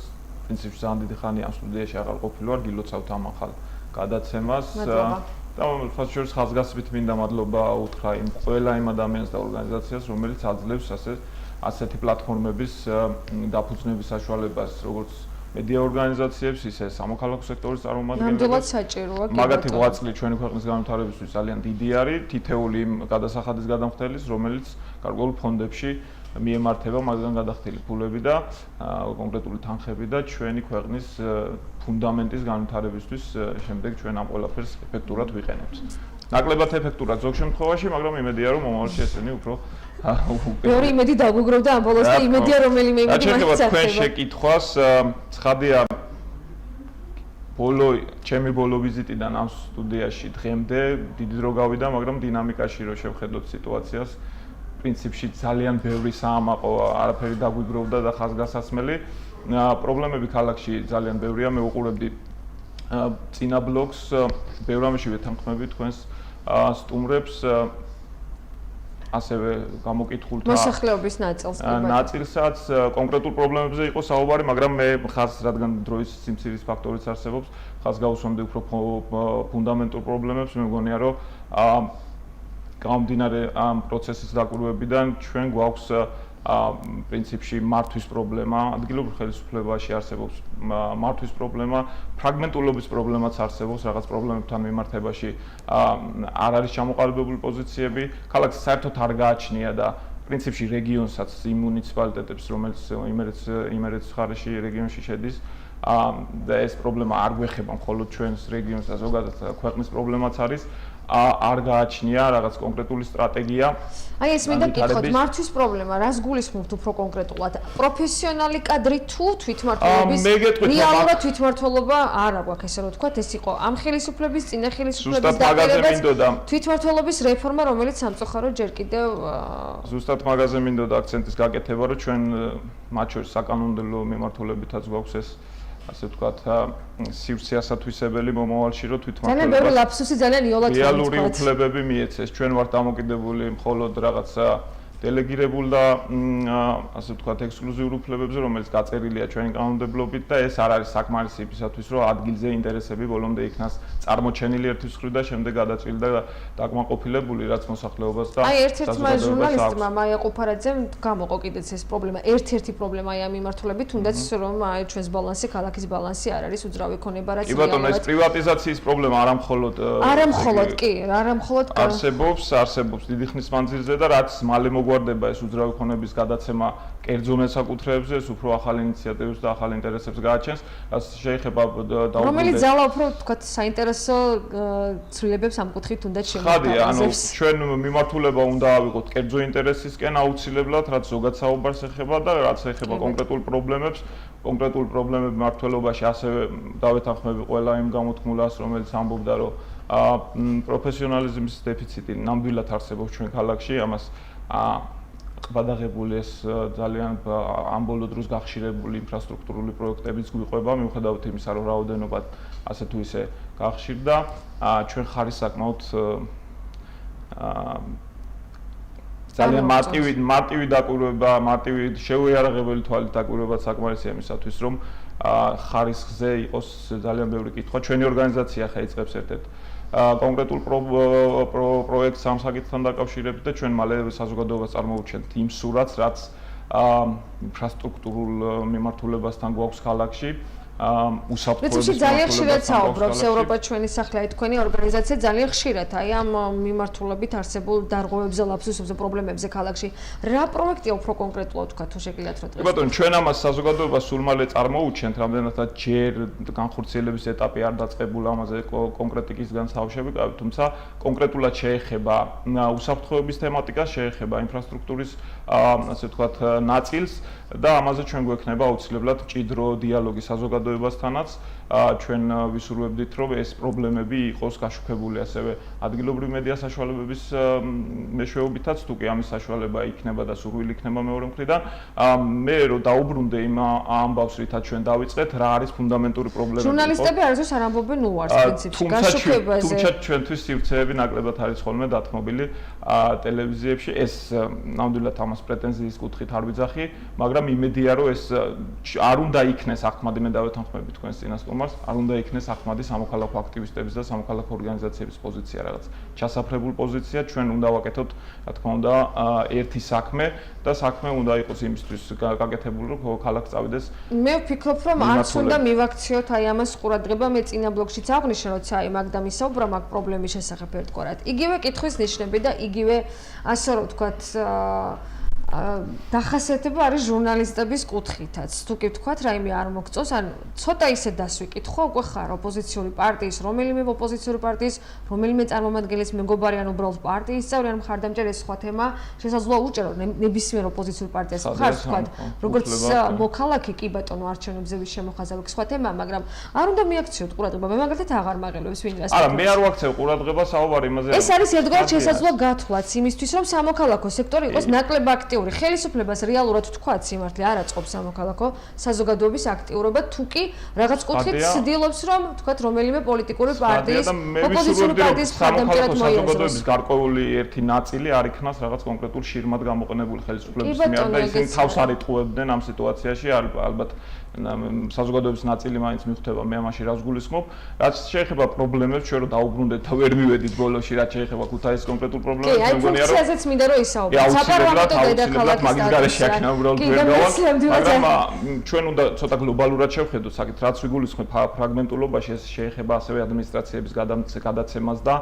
პრინციპში ძალიან დიდი ხანია ამ სტუდიაში აღარ ყოფილი ვარ, გილოცავთ ამ ახალ გადაცემას. და მათ შორის ხაზგასმით მინდა მადლობა უთხრა იმ ყველა იმ ადამიანს და ორგანიზაციას, რომელიც აძლევს ასეთი პლატფორმების დაფუძნების საშუალებას, როგორც მედია ორგანიზაციებს, ისე სამოქალაქო სექტორის წარმომადგენლებს. ნამდვილად საჭიროა. მაგათი ღვაწლი ჩვენი ქვეყნის განვითარებისთვის ძალიან დიდი არის, თითეული იმ გადასახადის გადამხდელის, რომელიც გარკვეულ ფონდებში მიემართება მაგდან გადახდილი ფულები და კონკრეტული თანხები და ჩვენი ქვეყნის ფუნდამენტის განვითარებისთვის შემდეგ ჩვენ ამ ყველაფერს ეფექტურად ვიყენებთ. ნაკლებად ეფექტურად ზოგ შემთხვევაში, მაგრამ იმედია რომ მომავალში ესენი უფრო ბევრი იმედი დაგვიგროვდა ამ ბოლოს და იმედია რომელიმე იმედი მაინც ახება. თქვენ შეკითხვას ცხადია ჩემი ბოლო ვიზიტიდან ამ სტუდიაში დღემდე დიდი დრო გავიდა, მაგრამ დინამიკაში რო შევხედოთ სიტუაციას პრინციპში ძალიან ბევრი საამაყო არაფერი დაგვიგროვდა და ხაზგასასმელი. პრობლემები ქალაქში ძალიან ბევრია. მე უყურებდი წინა ბლოგს, ბევრ ამაში ვეთანხმები თქვენს სტუმრებს, ასევე გამოკითხულთა მოსახლეობის ნაწილსაც კონკრეტულ პრობლემებზე იყო საუბარი, მაგრამ მე ხაზს, რადგან დროის სიმცირის ფაქტორიც არსებობს, ხაზს გავუსვამდი უფრო ფუნდამენტურ პრობლემებს. მე მგონია რომ გამომდინარე ამ პროცესის დაკვირვებიდან ჩვენ გვაქვს პრინციპში მართვის პრობლემა, ადგილობრივ ხელისუფლებაში არსებობს მართვის პრობლემა, ფრაგმენტულობის პრობლემაც არსებობს, რაღაც პრობლემებთან მიმართებაში არ არის ჩამოყალიბებული პოზიციები, ქალაქს საერთოდ არ გააჩნია და პრინციპში რეგიონსაც იმ მუნიციპალიტეტებს, რომელიც იმერეთის მხარეში რეგიონში შედის, და ეს პრობლემა არ გვეხება მხოლოდ ჩვენს რეგიონს და ზოგადად ქვეყნის პრობლემაც არის. არ გააჩნია რაღაც კონკრეტული სტრატეგია. აი ეს მინდა გითხოთ, მართვის პრობლემა რას გულისხმობთ უფრო კონკრეტულად? პროფესიონალი კადრი თუ თვითმმართველობის რეალურად თვითმმართველობა არ აქვს, ესე რომ ვთქვათ, ეს იყო ამ ხელისუფლების, წინა ხელისუფლების დაპირებაც თვითმმართველობის რეფორმა, რომელიც სამწუხაროდ ჯერ კიდევ ზუსტად მაგაზე მინდოდა აქცენტის გაკეთება, რომ ჩვენ მათ შორის საკანონმდებლო მიმართულებითაც გვაქვს ეს ასე ვთქვათ, სივრცეასათვისებელი მომავალში რო თვითმმართველობა. ძალიან ბევრი ლაფსუსი ძალიან იოლად რეალური უფლებები მიეცეს. ჩვენ ვართ დამოკიდებული მხოლოდ რაღაცა დელეგირებულ და ასე ვთქვათ ექსკლუზიურ უფლებებზე, რომელიც გაწერილია ჩვენი კანონმდებლობით და ეს არ არის საკმარისი იმისათვის, რომ ადგილზე ინტერესები ბოლომდე იქნას წარმოჩენილი ერთის მხრიდან და შემდეგ გადაწყვილი და დაკმაყოფილებული, რაც მოსახლეობას და აი ერთ-ერთმა ჟურნალისტმა მაია ყუფარაძემ გამოყო კიდეც ეს პრობლემა. ერთ-ერთი პრობლემა აი ამ მიმართულებით, თუნდაც რომ აი ჩვენს ბალანსი, ქალაქის ბალანსი არ არის უძრავი ქონება, რაც კი ბატონო, ეს პრივატიზაციის პრობლემა არ მხოლოდ არსებობს დიდი ხნის მანძილზე და რაც მალე მოგვარდება ეს უძრავი ქონების გადაცემა კერძო მესაკუთრეებზე, ეს უფრო ახალ ინიციატივებს და ახალ ინტერესებს გააჩენს, რაც შეეხება დაუბრუნდეს. რომელიც ძალა უფრო თქვათ საინტერესო ცვლილებებს ამ კუთხით თუნდაც შემოგვიყვანს. ჩვენ მიმართულება უნდა ავიღოთ კერძო ინტერესისკენ აუცილებლად, რაც ზოგად საუბარს ეხება და რაც ეხება კონკრეტულ პრობლემებს, კონკრეტულ პრობლემების მართლობაში ასევე დავეთანხმები ყველა იმ გამოთქმულას, რომელიც ამბობდა, რომ პროფესიონალიზმის დეფიციტი ნამდვილად არსებობს ჩვენ ქალაქში, ამას ყბადაღებული ეს ძალიან ამ ბოლო დროს გახშირებული ინფრასტრუქტურული პროექტებიც გვიყვება, მიუხედავად იმისა, რომ რაოდენობად ასე თუ ისე გახშირდა, ჩვენ ხარის საკმაოდ ძალიან მარტივი დაკვირვება, მარტივი შეუიარაღებელი თვალით დაკვირვება საკმარისია იმისათვის, რომ ხარისხზე იყოს ძალიან ბევრი კითხვა. ჩვენი ორგანიზაცია ხა იწყებს ერთ-ერთ კონკრეტულ პროექტს ამ საკითხთან დაკავშირებით და ჩვენ მალე საზოგადოებას წარმოვუჩენთ იმ სურათს, რაც ინფრასტრუქტურულ მიმართულებასთან გვაქვს ქალაქში. უსაფრთხოების ძალიან ხშირად საუბრობს ევროპა ჩვენი სახლი, აი თქვენი ორგანიზაცია ძალიან ხშირად აი ამ მიმართულებით არსებულ დარღვევებზე, ლაფსუსებზე, პრობლემებზე ქალაქში. რა პროექტია უფრო კონკრეტულად თქვა თუ შეგიძლიათ რა დღეს? ბატონო, ჩვენ ამას საზოგადოებას სულ მალე წარმოვუჩენთ, რამდენადაც ჯერ განხორციელების ეტაპი არ დაწყებულა, ამაზე კონკრეტიკისგან სავშები, თუმცა კონკრეტულად შეეხება უსაფრთხოების თემატიკას, შეეხება ინფრასტრუქტურის ასე ვთქვათ ნაწილს და ამაზე ჩვენ გვექნება აუცილებლად მჭიდრო დიალოგი საზოგადოებასთანაც. ჩვენ ვისურვებდით, რომ ეს პრობლემები იყოს გაშუქებული ასევე ადგილობრივი მედია საშუალებების მეშვეობითაც, თუ კი ამის საშუალება იქნება და სურვილი იქნება მეორე მხრიდან. მე რომ დაუბრუნდე იმ ამბავს, რითაც ჩვენ დავიწყეთ, რა არის ფუნდამენტური პრობლემები. ჟურნალისტები არასდროს არ ამბობენ უარს პრინციპში გაშუქებაზე. თუმცა ჩვენთვის სივრცეები ნაკლებად არის ხოლმე დათმობილი ტელევიზიებში. ეს ნამდვილად ამას პრეტენზიის კუთხით არ ვიძახი, მაგრამ იმედია, რომ ეს არ უნდა იქნეს ახმადი, მე დავეთანხმები თქვენს წინასწარმეტყველს, არ უნდა იქნეს ახმადი სამოქალაქო აქტივისტების და სამოქალაქო ორგანიზაციების პოზიცია რაღაც. ჩასაფრებულ პოზიცია, ჩვენ უნდა ვაკეთოთ, რა თქმა უნდა, ერთი საქმე და საქმე უნდა იყოს იმისთვის გაკეთებული, რომ ქალაქს წავიდეს. მე ვფიქრობ, რომ არც უნდა მივაქციოთ აი ამას ყურადღება, მე წინა ბლოგშიც აღვნიშნე, როცა აი მაგ და მისაუბრა მაგ პრობლემის შესახებ ერთგვარად. იგივე კითხვის ნიშნები და იგივე ასე რომ ვთქვათ დახასიათება არის ჟურნალისტების კუთხითაც. თუ კი ვთქვათ, რაიმე არ მოგწონს, ან ცოტა ისე დასვიკითხო, უკვე ხარ ოპოზიციური პარტიის, რომელიმე ოპოზიციური პარტიის, რომელიმე წარმომადგენლის მეგობარი ან უბრალოდ პარტიის წევრი, ან მხარდამჭერი, ეს სხვა თემა, შესაძლოა უჭერო ნებისმიერ ოპოზიციურ პარტიას. ხარ ვთქვათ, როგორც მოქალაქე, კი ბატონო, არჩევნებზე ვის შემოხაზავ, სხვა თემაა, მაგრამ არ უნდა მიაქციოთ ყურადღება. მე მაგალითად აღარ მაღელვებს ვინ რას. არა, მე არ ვაქცევ ყურადღებას, საუბარი იმაზე. ეს არის ერთგვარად შესაძლოა გათვლაც იმისთვის, რომ სამოქალაქო სექტორი იყოს ნაკლებ აქტიური. ხელისუფლებას რეალურად თქვათ სიმართლე არ აწყობს სამოქალაქო საზოგადოების აქტიურობა, თუ კი რაღაც კუთხით ცდილობს, რომ თქვათ რომელიმე პოლიტიკური პარტიის, ოპოზიციური პარტიის მხარდამჭერად მოიაზროს. საზოგადოების გარკვეული ერთი ნაწილი არ იქნას რაღაც კონკრეტულ შირმად გამოყენებული ხელისუფლების მიერ და ისინი თავს არ იტყუებდნენ ამ სიტუაციაში, ალბათ საზოგადოების ნაწილი მაინც მიხვდება, მე ამაში რას გულისხმობ, რაც შეეხება პრობლემებს, ჩვენ რომ დაუბრუნდეთ და ვერ მივედით ბოლოში, რაც შეეხება ქუთაისის კონკრეტულ პრობლემებს, მე მგონია რომ ფუნქციაზეც მინდა რომ ისაუბრო. საპარლამენტო დედაქალაქის მაგის გარეშე აქ ნამდვილად ვერ გავალ, მაგრამ ჩვენ უნდა ცოტა გლობალურად შევხედოთ საკითხს, რაც ვიგულისხმებ ფრაგმენტულობაში, ეს შეეხება ასევე ადმინისტრაციების გადაცემას და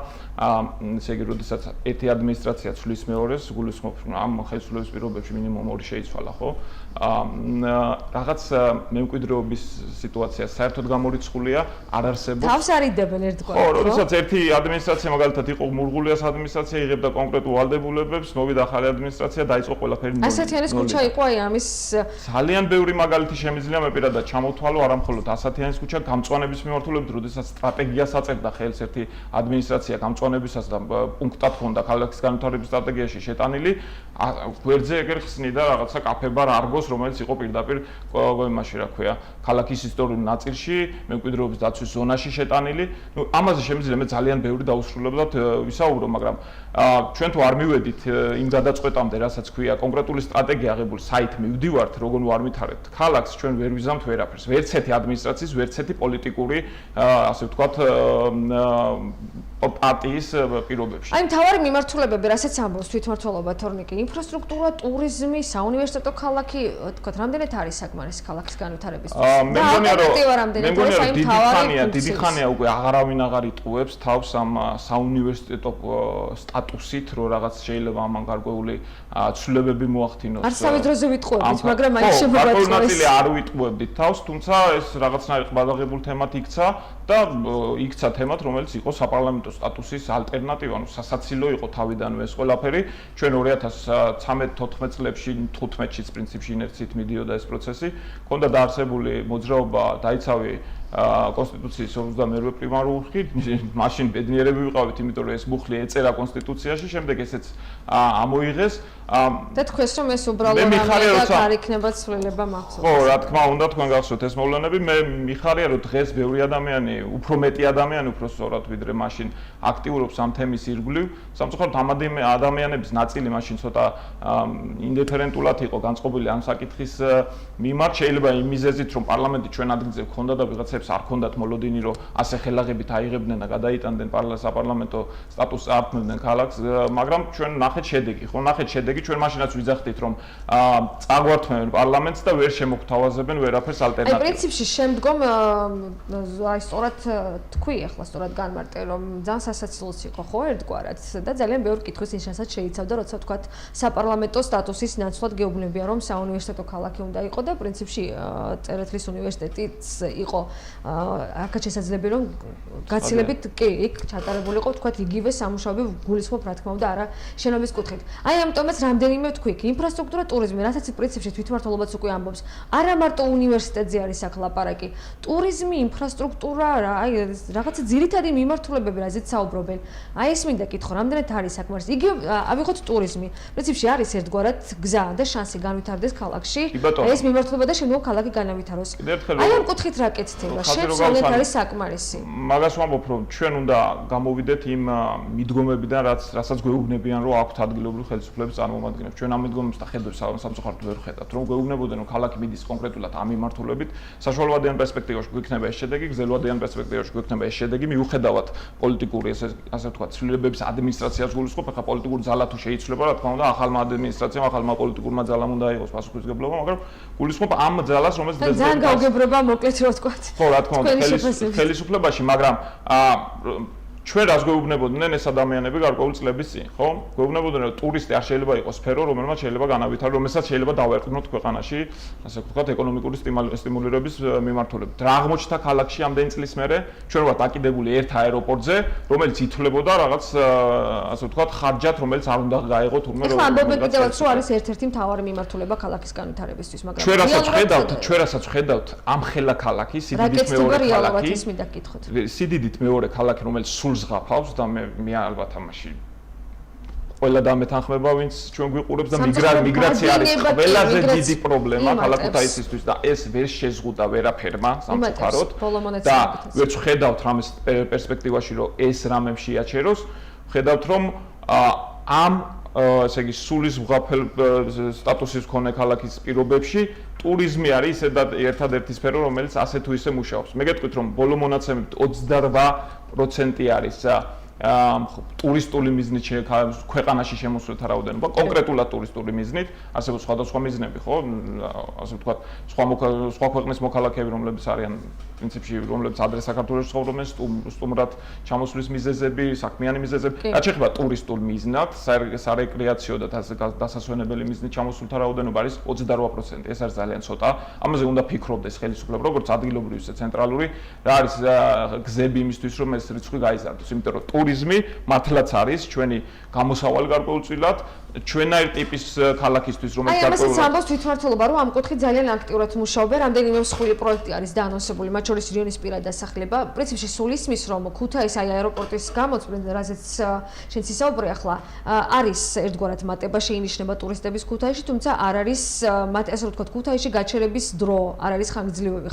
ესე იგი, როდესაც ერთი ადმინისტრაცია ცვლის მეორეს, გულისხმობ ამ ხელისუფლების პირობებში მინიმუმ ორი შეიცვალა, ხო? რაღაც მემკვიდრეობის სიტუაცია საერთოდ გამორიცხულია, არ არსებობს. თავს არიდებენ ერთგვარად. ხო, როდესაც ერთი ადმინისტრაცია მაგალითად იყო მურღულიას ადმინისტრაცია, იღებდა კონკრეტულ ვალდებულებებს, მოვიდა ახალი ადმინისტრაცია, დაიწყო ყველა ყველაფერი ნოლი. ასათიანის ქუჩა იყო აი ამის ძალიან ბევრი მაგალითი შემიძლია მე პირადად ჩამოთვალო, არა მხოლოდ ასათიანის ქუჩა გამწვანების მიმართულებით, როდესაც სტრატეგიას აწერდა ხელს ერთი ადმინისტრაცია გამწვანებისას და პუნქტად ჰქონდა ქალაქის განვითარების სტრატეგიაში შეტანილი, გვერდზე ეგერ ხსნიდა რაღაცა კაფე-ბარ არგოს, რომელიც იყო პირდაპირ იმაში, რა ქვია, ქალაქის ისტორიულ ნაწილში, მემკვიდრეობის დაცვის ზონაში შეტანილი. ნუ ამაზე შემიძლია მე ძალიან ბევრი დაუსრულებლად ვისაუბრო, მაგრამ ჩვენ თუ არ მივედით იმ გადაწყვეტამდე, რასაც ქვია კონკრეტული სტრატეგია აღებული საით მივდივართ, როგორ არ ვითარებთ ქალაქს, ჩვენ ვერ ვიზამთ ვერაფერს. ვერც ერთი ადმინისტრაციის, ვერც ერთი პოლიტიკური, ასე ვთქვათ, პარტიის პირობებში. აი მთავარი მიმართულებები, რასაც ამბობს თვითმმართველობა თორნიკი, ინფრასტრუქტურა, ტურიზმი, საუნივერსიტეტო ქალაქი, თქვათ, რამდენად არის საკმარისი ქალაქის განვითარებისთვის? მე მგონია რომ დიდი ხანია უკვე აღარავინ აღარ იტყუებს თავს ამ საუნივერსიტეტო სტატუსით, რომ რაღაც შეიძლება ამან გარკვეული ცვლილებები მოახდინოს. არსავე დროზე ვიტყუებთ, მაგრამ აი შემოგაწყვეს. ნაწილი არ ვიტყუებდით თავს, თუმცა ეს რაღაცნაირ ყბადაღებულ თემად იქცა და იქცა თემად, რომელიც იყო საპარლამენტო სტატუსის ალტერნატივა, ანუ სასაცილო იყო თავიდანვე ეს ყველაფერი. ჩვენ 2013-14 წლებში 15-შიც პრინციპში ინერციით მიდიოდა ეს პროცესი. ქონდა დაარსებული მოძრაობა, დაიცავი კონსტიტუციის 52 პრიმარული, მაშინ ბედნიერები ვიყავით, იმიტომ რომ ეს მუხლი ეწერა კონსტიტუციაში, შემდეგ ესეც ამოიღეს. და თქვენს რომ ეს უბრალოდ რამეა და არ იქნება ცვლილება მახსოვს. ხო, რა თქმა უნდა, თქვენ გახსოვთ ეს მოვლენები, მე მიხარია რომ დღეს ბევრი ადამიანი, უფრო მეტი ადამიანი უფრო სწორად ვიდრე მაშინ აქტიურობს ამ თემის ირგვლივ. სამწუხაროდ ამ ადამიანების ნაწილი მაშინ ცოტა ინდიფერენტულად იყო განწყობილი ამ საკითხის მიმართ, შეიძლება იმ მიზეზით რომ პარლამენტი ჩვენ ადგილზე გქონდა და ვიღაცებს არ ქონდათ მოლოდინი რომ ასე ხელაღებით აიღებდნენ და გადაიტანდნენ საპარლამენტო სტატუსს აფრთხებდნენ ქალაქს, მაგრამ ჩვენ ნახეთ შედეგი, ხო, ნახეთ შედეგი ჩვენ მაშინაც ვიძახდით რომ წაგვართმევენ პარლამენტს და ვერ შემოგთავაზებენ ვერაფერს ალტერნატივას. აი პრინციპში შემდგომ აი სწორად თქვი ახლა სწორად განმარტე რომ ძალიან სასაცილოც იყო ხო ერთგვარად და ძალიან ბევრი კითხვის ნიშანსაც შეიცავდა როცა ვთქვათ საპარლამენტო სტატუსის ნაცვლად გეუბნებია რომ საუნივერსიტეტო ქალაქი უნდა იყო და პრინციპში წერეთლის უნივერსიტეტიც იყო აქაც შესაძლებელი რომ გაცილებით კი იქ ჩატარებული იყო ვთქვათ იგივე სამუშაოები გულისხმობ რა თქმა უნდა არა შენობის კუთხით. აი ამიტომაც რამდენიმე ვთქვი ინფრასტრუქტურა, ტურიზმი, რასაც პრინციპში თვითმმართველობაც უკვე ამბობს. არა მარტო უნივერსიტეტზე არის აქ ლაპარაკი. ტურიზმი, ინფრასტრუქტურა, აი რაღაცა ძირითადი მიმართულებები, რაზეც საუბრობენ. აი ეს მინდა კითხო, რამდენად არის საკმარისი. იგივე ავიღოთ ტურიზმი. პრინციპში არის ერთგვარად გზა და შანსი განვითარდეს ქალაქში. ეს მიმართულება და შემდგომ ქალაქი განავითაროს. აი ამ კუთხით რა კეთდება? შეცვალეთ არის საკმარისი. მაგას ვამბობ, რომ ჩვენ უნდა გამოვიდეთ იმ მიდგომებიდან, რასაც გვეუბნებიან, რომ აქვთ ადგილობრივი ხელისუფლების წარმომადგენლებს. ჩვენ ამ მიდგომებს და ხედვებს სამწუხაროდ ვერ ხედავთ, რომ გვეუბნებოდნენ, რომ ქალაქი მიდის კონკრეტულად ამ მიმართულებით, საშუალოვადიან პერსპექტივაში გვექნება ეს შედეგი, გრძელვადიან პერსპექტივაში გვექნება ეს შედეგი, მიუხედავად პოლიტიკური ასე ვთქვათ, ცვლილებების ადმინისტრაციას გულისხმობ, ახლა პოლიტიკური ძალა თუ შეიცვლება, რა თქმა უნდა, ახალმა ადმინისტრაციამ, ახალმა პოლიტიკურმა ძალამ უნდა იყოს პასუხისმგებლობა, მაგრამ გულისხმობ ამ ძალას, რომელიც ძალიან გაუგებრობა მოკლედ რო ვთქვათ. ხო, რა თქმა უნდა, ხელისუფლებაში, მაგრამ ჩვენ რას გვეუბნებოდნენ ეს ადამიანები გარკვეული წლების წინ, ხო? გვეუბნებოდნენ რომ ტურისტი არ შეიძლება იყოს სფერო, რომელმაც შეიძლება განავითაროს, რომელსაც შეიძლება დავაერყვნოთ ქვეყანაში, ასე ვთქვათ, ეკონომიკური სტიმულირების მიმართულებით. რა აღმოჩნდა ქალაქში ამდენი წლის მერე? ჩვენ ვართ აკიდებული ერთ აეროპორტზე, რომელიც ითვლებოდა რაღაც ასე ვთქვათ, ხარჯად, რომელიც არ უნდა გაეღო თურმე რომ ამბობენ კიდევაც რომ არის ერთ-ერთი მთავარი მიმართულება ქალაქის განვითარებისთვის, მაგრამ ჩვენ რასაც ვხედავთ, ამ ხელა ქალაქი, სიდიდით მეორე ქალაქი, სიდიდით მეორე ქალაქი, რომელიც სულ ზღაფავს და მე ალბათ ამაში ყველა დამეთანხმება, ვინც ჩვენ გვიყურებს და მიგრაცია არის ყველაზე დიდი პრობლემა ქალაქ ქუთაისისთვის და ეს ვერ შეზღუდა ვერაფერმა სამწუხაროდ და ვერც ვხედავთ რამეს პერსპექტივაში რომ ეს რამე შეაჩეროს, ვხედავთ რომ ამ ესე იგი სულის ზღაფელ სტატუსის მქონე ქალაქის პირობებში ტურიზმი არის ერთადერთი სფერო, რომელიც ასე თუ ისე მუშაობს. მე გეტყვით რომ ბოლო მონაცემებით 28% არის ტურისტული მიზნით ქვეყანაში შემოსვლათა რაოდენობა, კონკრეტულად ტურისტული მიზნით, ასევე სხვადასხვა მიზნები, ხო? ასე ვთქვათ, სხვა ქვეყნის მოქალაქეები, რომლებიც არიან პრინციპში, რომლებიც ადრე საქართველოში ცხოვრობენ, სტუმრად ჩამოსვლის მიზეზები, საქმიანი მიზეზები, რაც შეეხება ტურისტულ მიზნად, სარეკრეაციო და დასასვენებელი მიზნით ჩამოსვლათა რაოდენობა არის 28%. ეს არის ძალიან ცოტა. ამაზე უნდა ფიქრობდეს ხელისუფლება, როგორც ადგილობრივი, ისე ცენტრალური, რა არის გზები იმისთვის, რომ ეს რიცხვი გაიზარდოს, იმიტომ რომ ტურიზმი მართლაც არის ჩვენი გამოსავალი გარკვეულწილად ჩვენაირ ტიპის ქალაქისთვის რომელიც აი ამასაც ამბობს თვითმმართველობა რომ ამ კუთხით ძალიან აქტიურად მუშაობენ რამდენიმე მსხვილი პროექტი არის დაანონსებული მათ შორის რიონის პირად დასახლება პრინციპში სულ ისმის რომ ქუთაის აი აეროპორტის გამოწვევით რაზეც შენ ისაუბრე ახლა არის ერთგვარად მატება შეინიშნება ტურისტების ქუთაისში თუმცა არ არის მათ ასე რომ ვთქვათ ქუთაისში გაჩერების დრო არ არის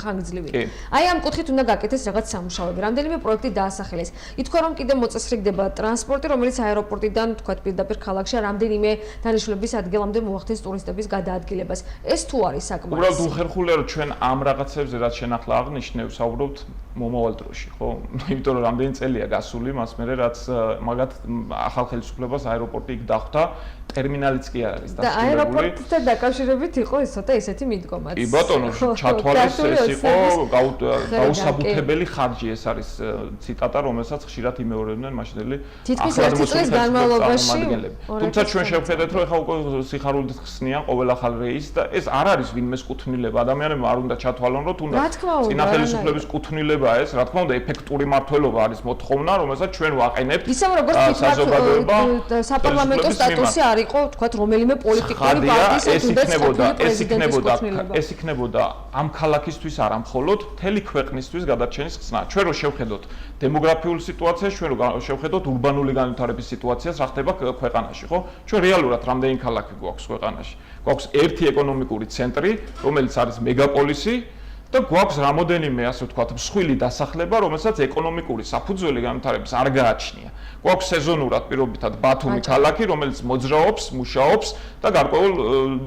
ხანგრძლივი აი ამ კუთხით უნდა გაკეთდეს რაღაც სამუშაოები რამდენიმე პროექტი დაასახელეს ითქვა რომ კიდევ მოწესრიგდება ტრანსპორტი რომელიც აეროპორტიდან ვთქვათ პირდაპირ ქალაქში რამდენიმე დანიშნულების ადგილამდე მოახდენს ტურისტების გადაადგილებას. ეს თუ არის საკმარისი. უბრალოდ უხერხულია რომ ჩვენ ამ რაღაცებზე რაც შენ ახლა აღნიშნე ვსაუბრობთ მომავალ დროში, ხო? იმიტომ რომ რამდენი წელია გასული მას მერე რაც მაგათ ახალ ხელისუფლებას აეროპორტი იქ დახვდა, ტერმინალიც კი არ არის და აეროპორტთან დაკავშირებით იყო ეს ცოტა ისეთი მიდგომაც. კი ბატონო, ჩათვალეს ეს იყო დაუსაბუთებელი ხარჯი ეს არის ციტატა, რომელსაც ხშირად იმეორებდნენ მაშინდელი ახლადმოსული განმავლობაში. თუმცა ჩვენ შევხედეთ რომ ეხლა უკვე სიხარულით ხსნიან ყოველ ახალ რეისს და ეს არ არის ვინმეს კუთვნილება ადამიანებმა არ უნდა ჩათვალონ რომ თუნდაც წინა ხელისუფლების კუთვნილებაა ეს რა თქმა უნდა ეფექტური მმართველობა არის მოთხოვნა რომელსაც ჩვენ ვაყენებთ ისევ როგორც საპარლამენტო სტატუსი არ იყო თქვათ რომელიმე პოლიტიკური პარტიის ეს იქნებოდა ამ ქალაქისთვის არა მხოლოდ მთელი ქვეყნისთვის გადარჩენის ხსნა ჩვენ რო შევხედოთ დემოგრაფიულ სიტუაციას ჩვენ რო შევხედოთ ურბანული განვითარების სიტუაციას რა ხდება ქვეყანაში ხო ჩვენ რეალურად რამდენი ქალაქი გვაქვს ქვეყანაში გვაქვს ერთი ეკონომიკური ცენტრი რომელიც არის მეგაპოლისი და გვაქვს რამოდენიმე ასე ვთქვათ მსხვილი დასახლება რომელსაც ეკონომიკური საფუძველი განვითარების არ გააჩნია გვაქვს სეზონურად პირობითად ბათუმი ქალაქი რომელიც მოძრაობს მუშაობს და გარკვეულ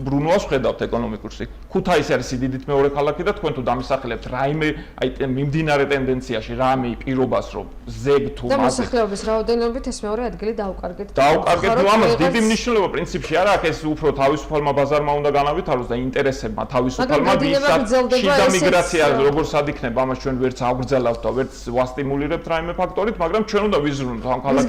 ბრუნვას ხედავთ ეკონომიკურში ქუთაისი არის სიდიდით მეორე ქალაქი და თქვენ თუ დამისახელებთ რაიმე აი მიმდინარე ტენდენციაში რამე პირობას რომ ზეგ თუ და მოსახლეობის რაოდენობით ეს მეორე ადგილი დაუკარგეთ ნუ ამას დიდი მნიშვნელობა პრინციპში არ აქვს ეს უფრო თავისუფალმა ბაზარმა უნდა განავითაროს და ინტერესებმა თავისუფალმა შიდა მიგრაცია როგორ სად იქნება ამას ჩვენ ვერც აგრძელავთ და ვერც ვასტიმულირებთ რაიმე ფაქტორით მაგრამ ჩვენ უნდა ვიზრუნოთ ამ ქალაქის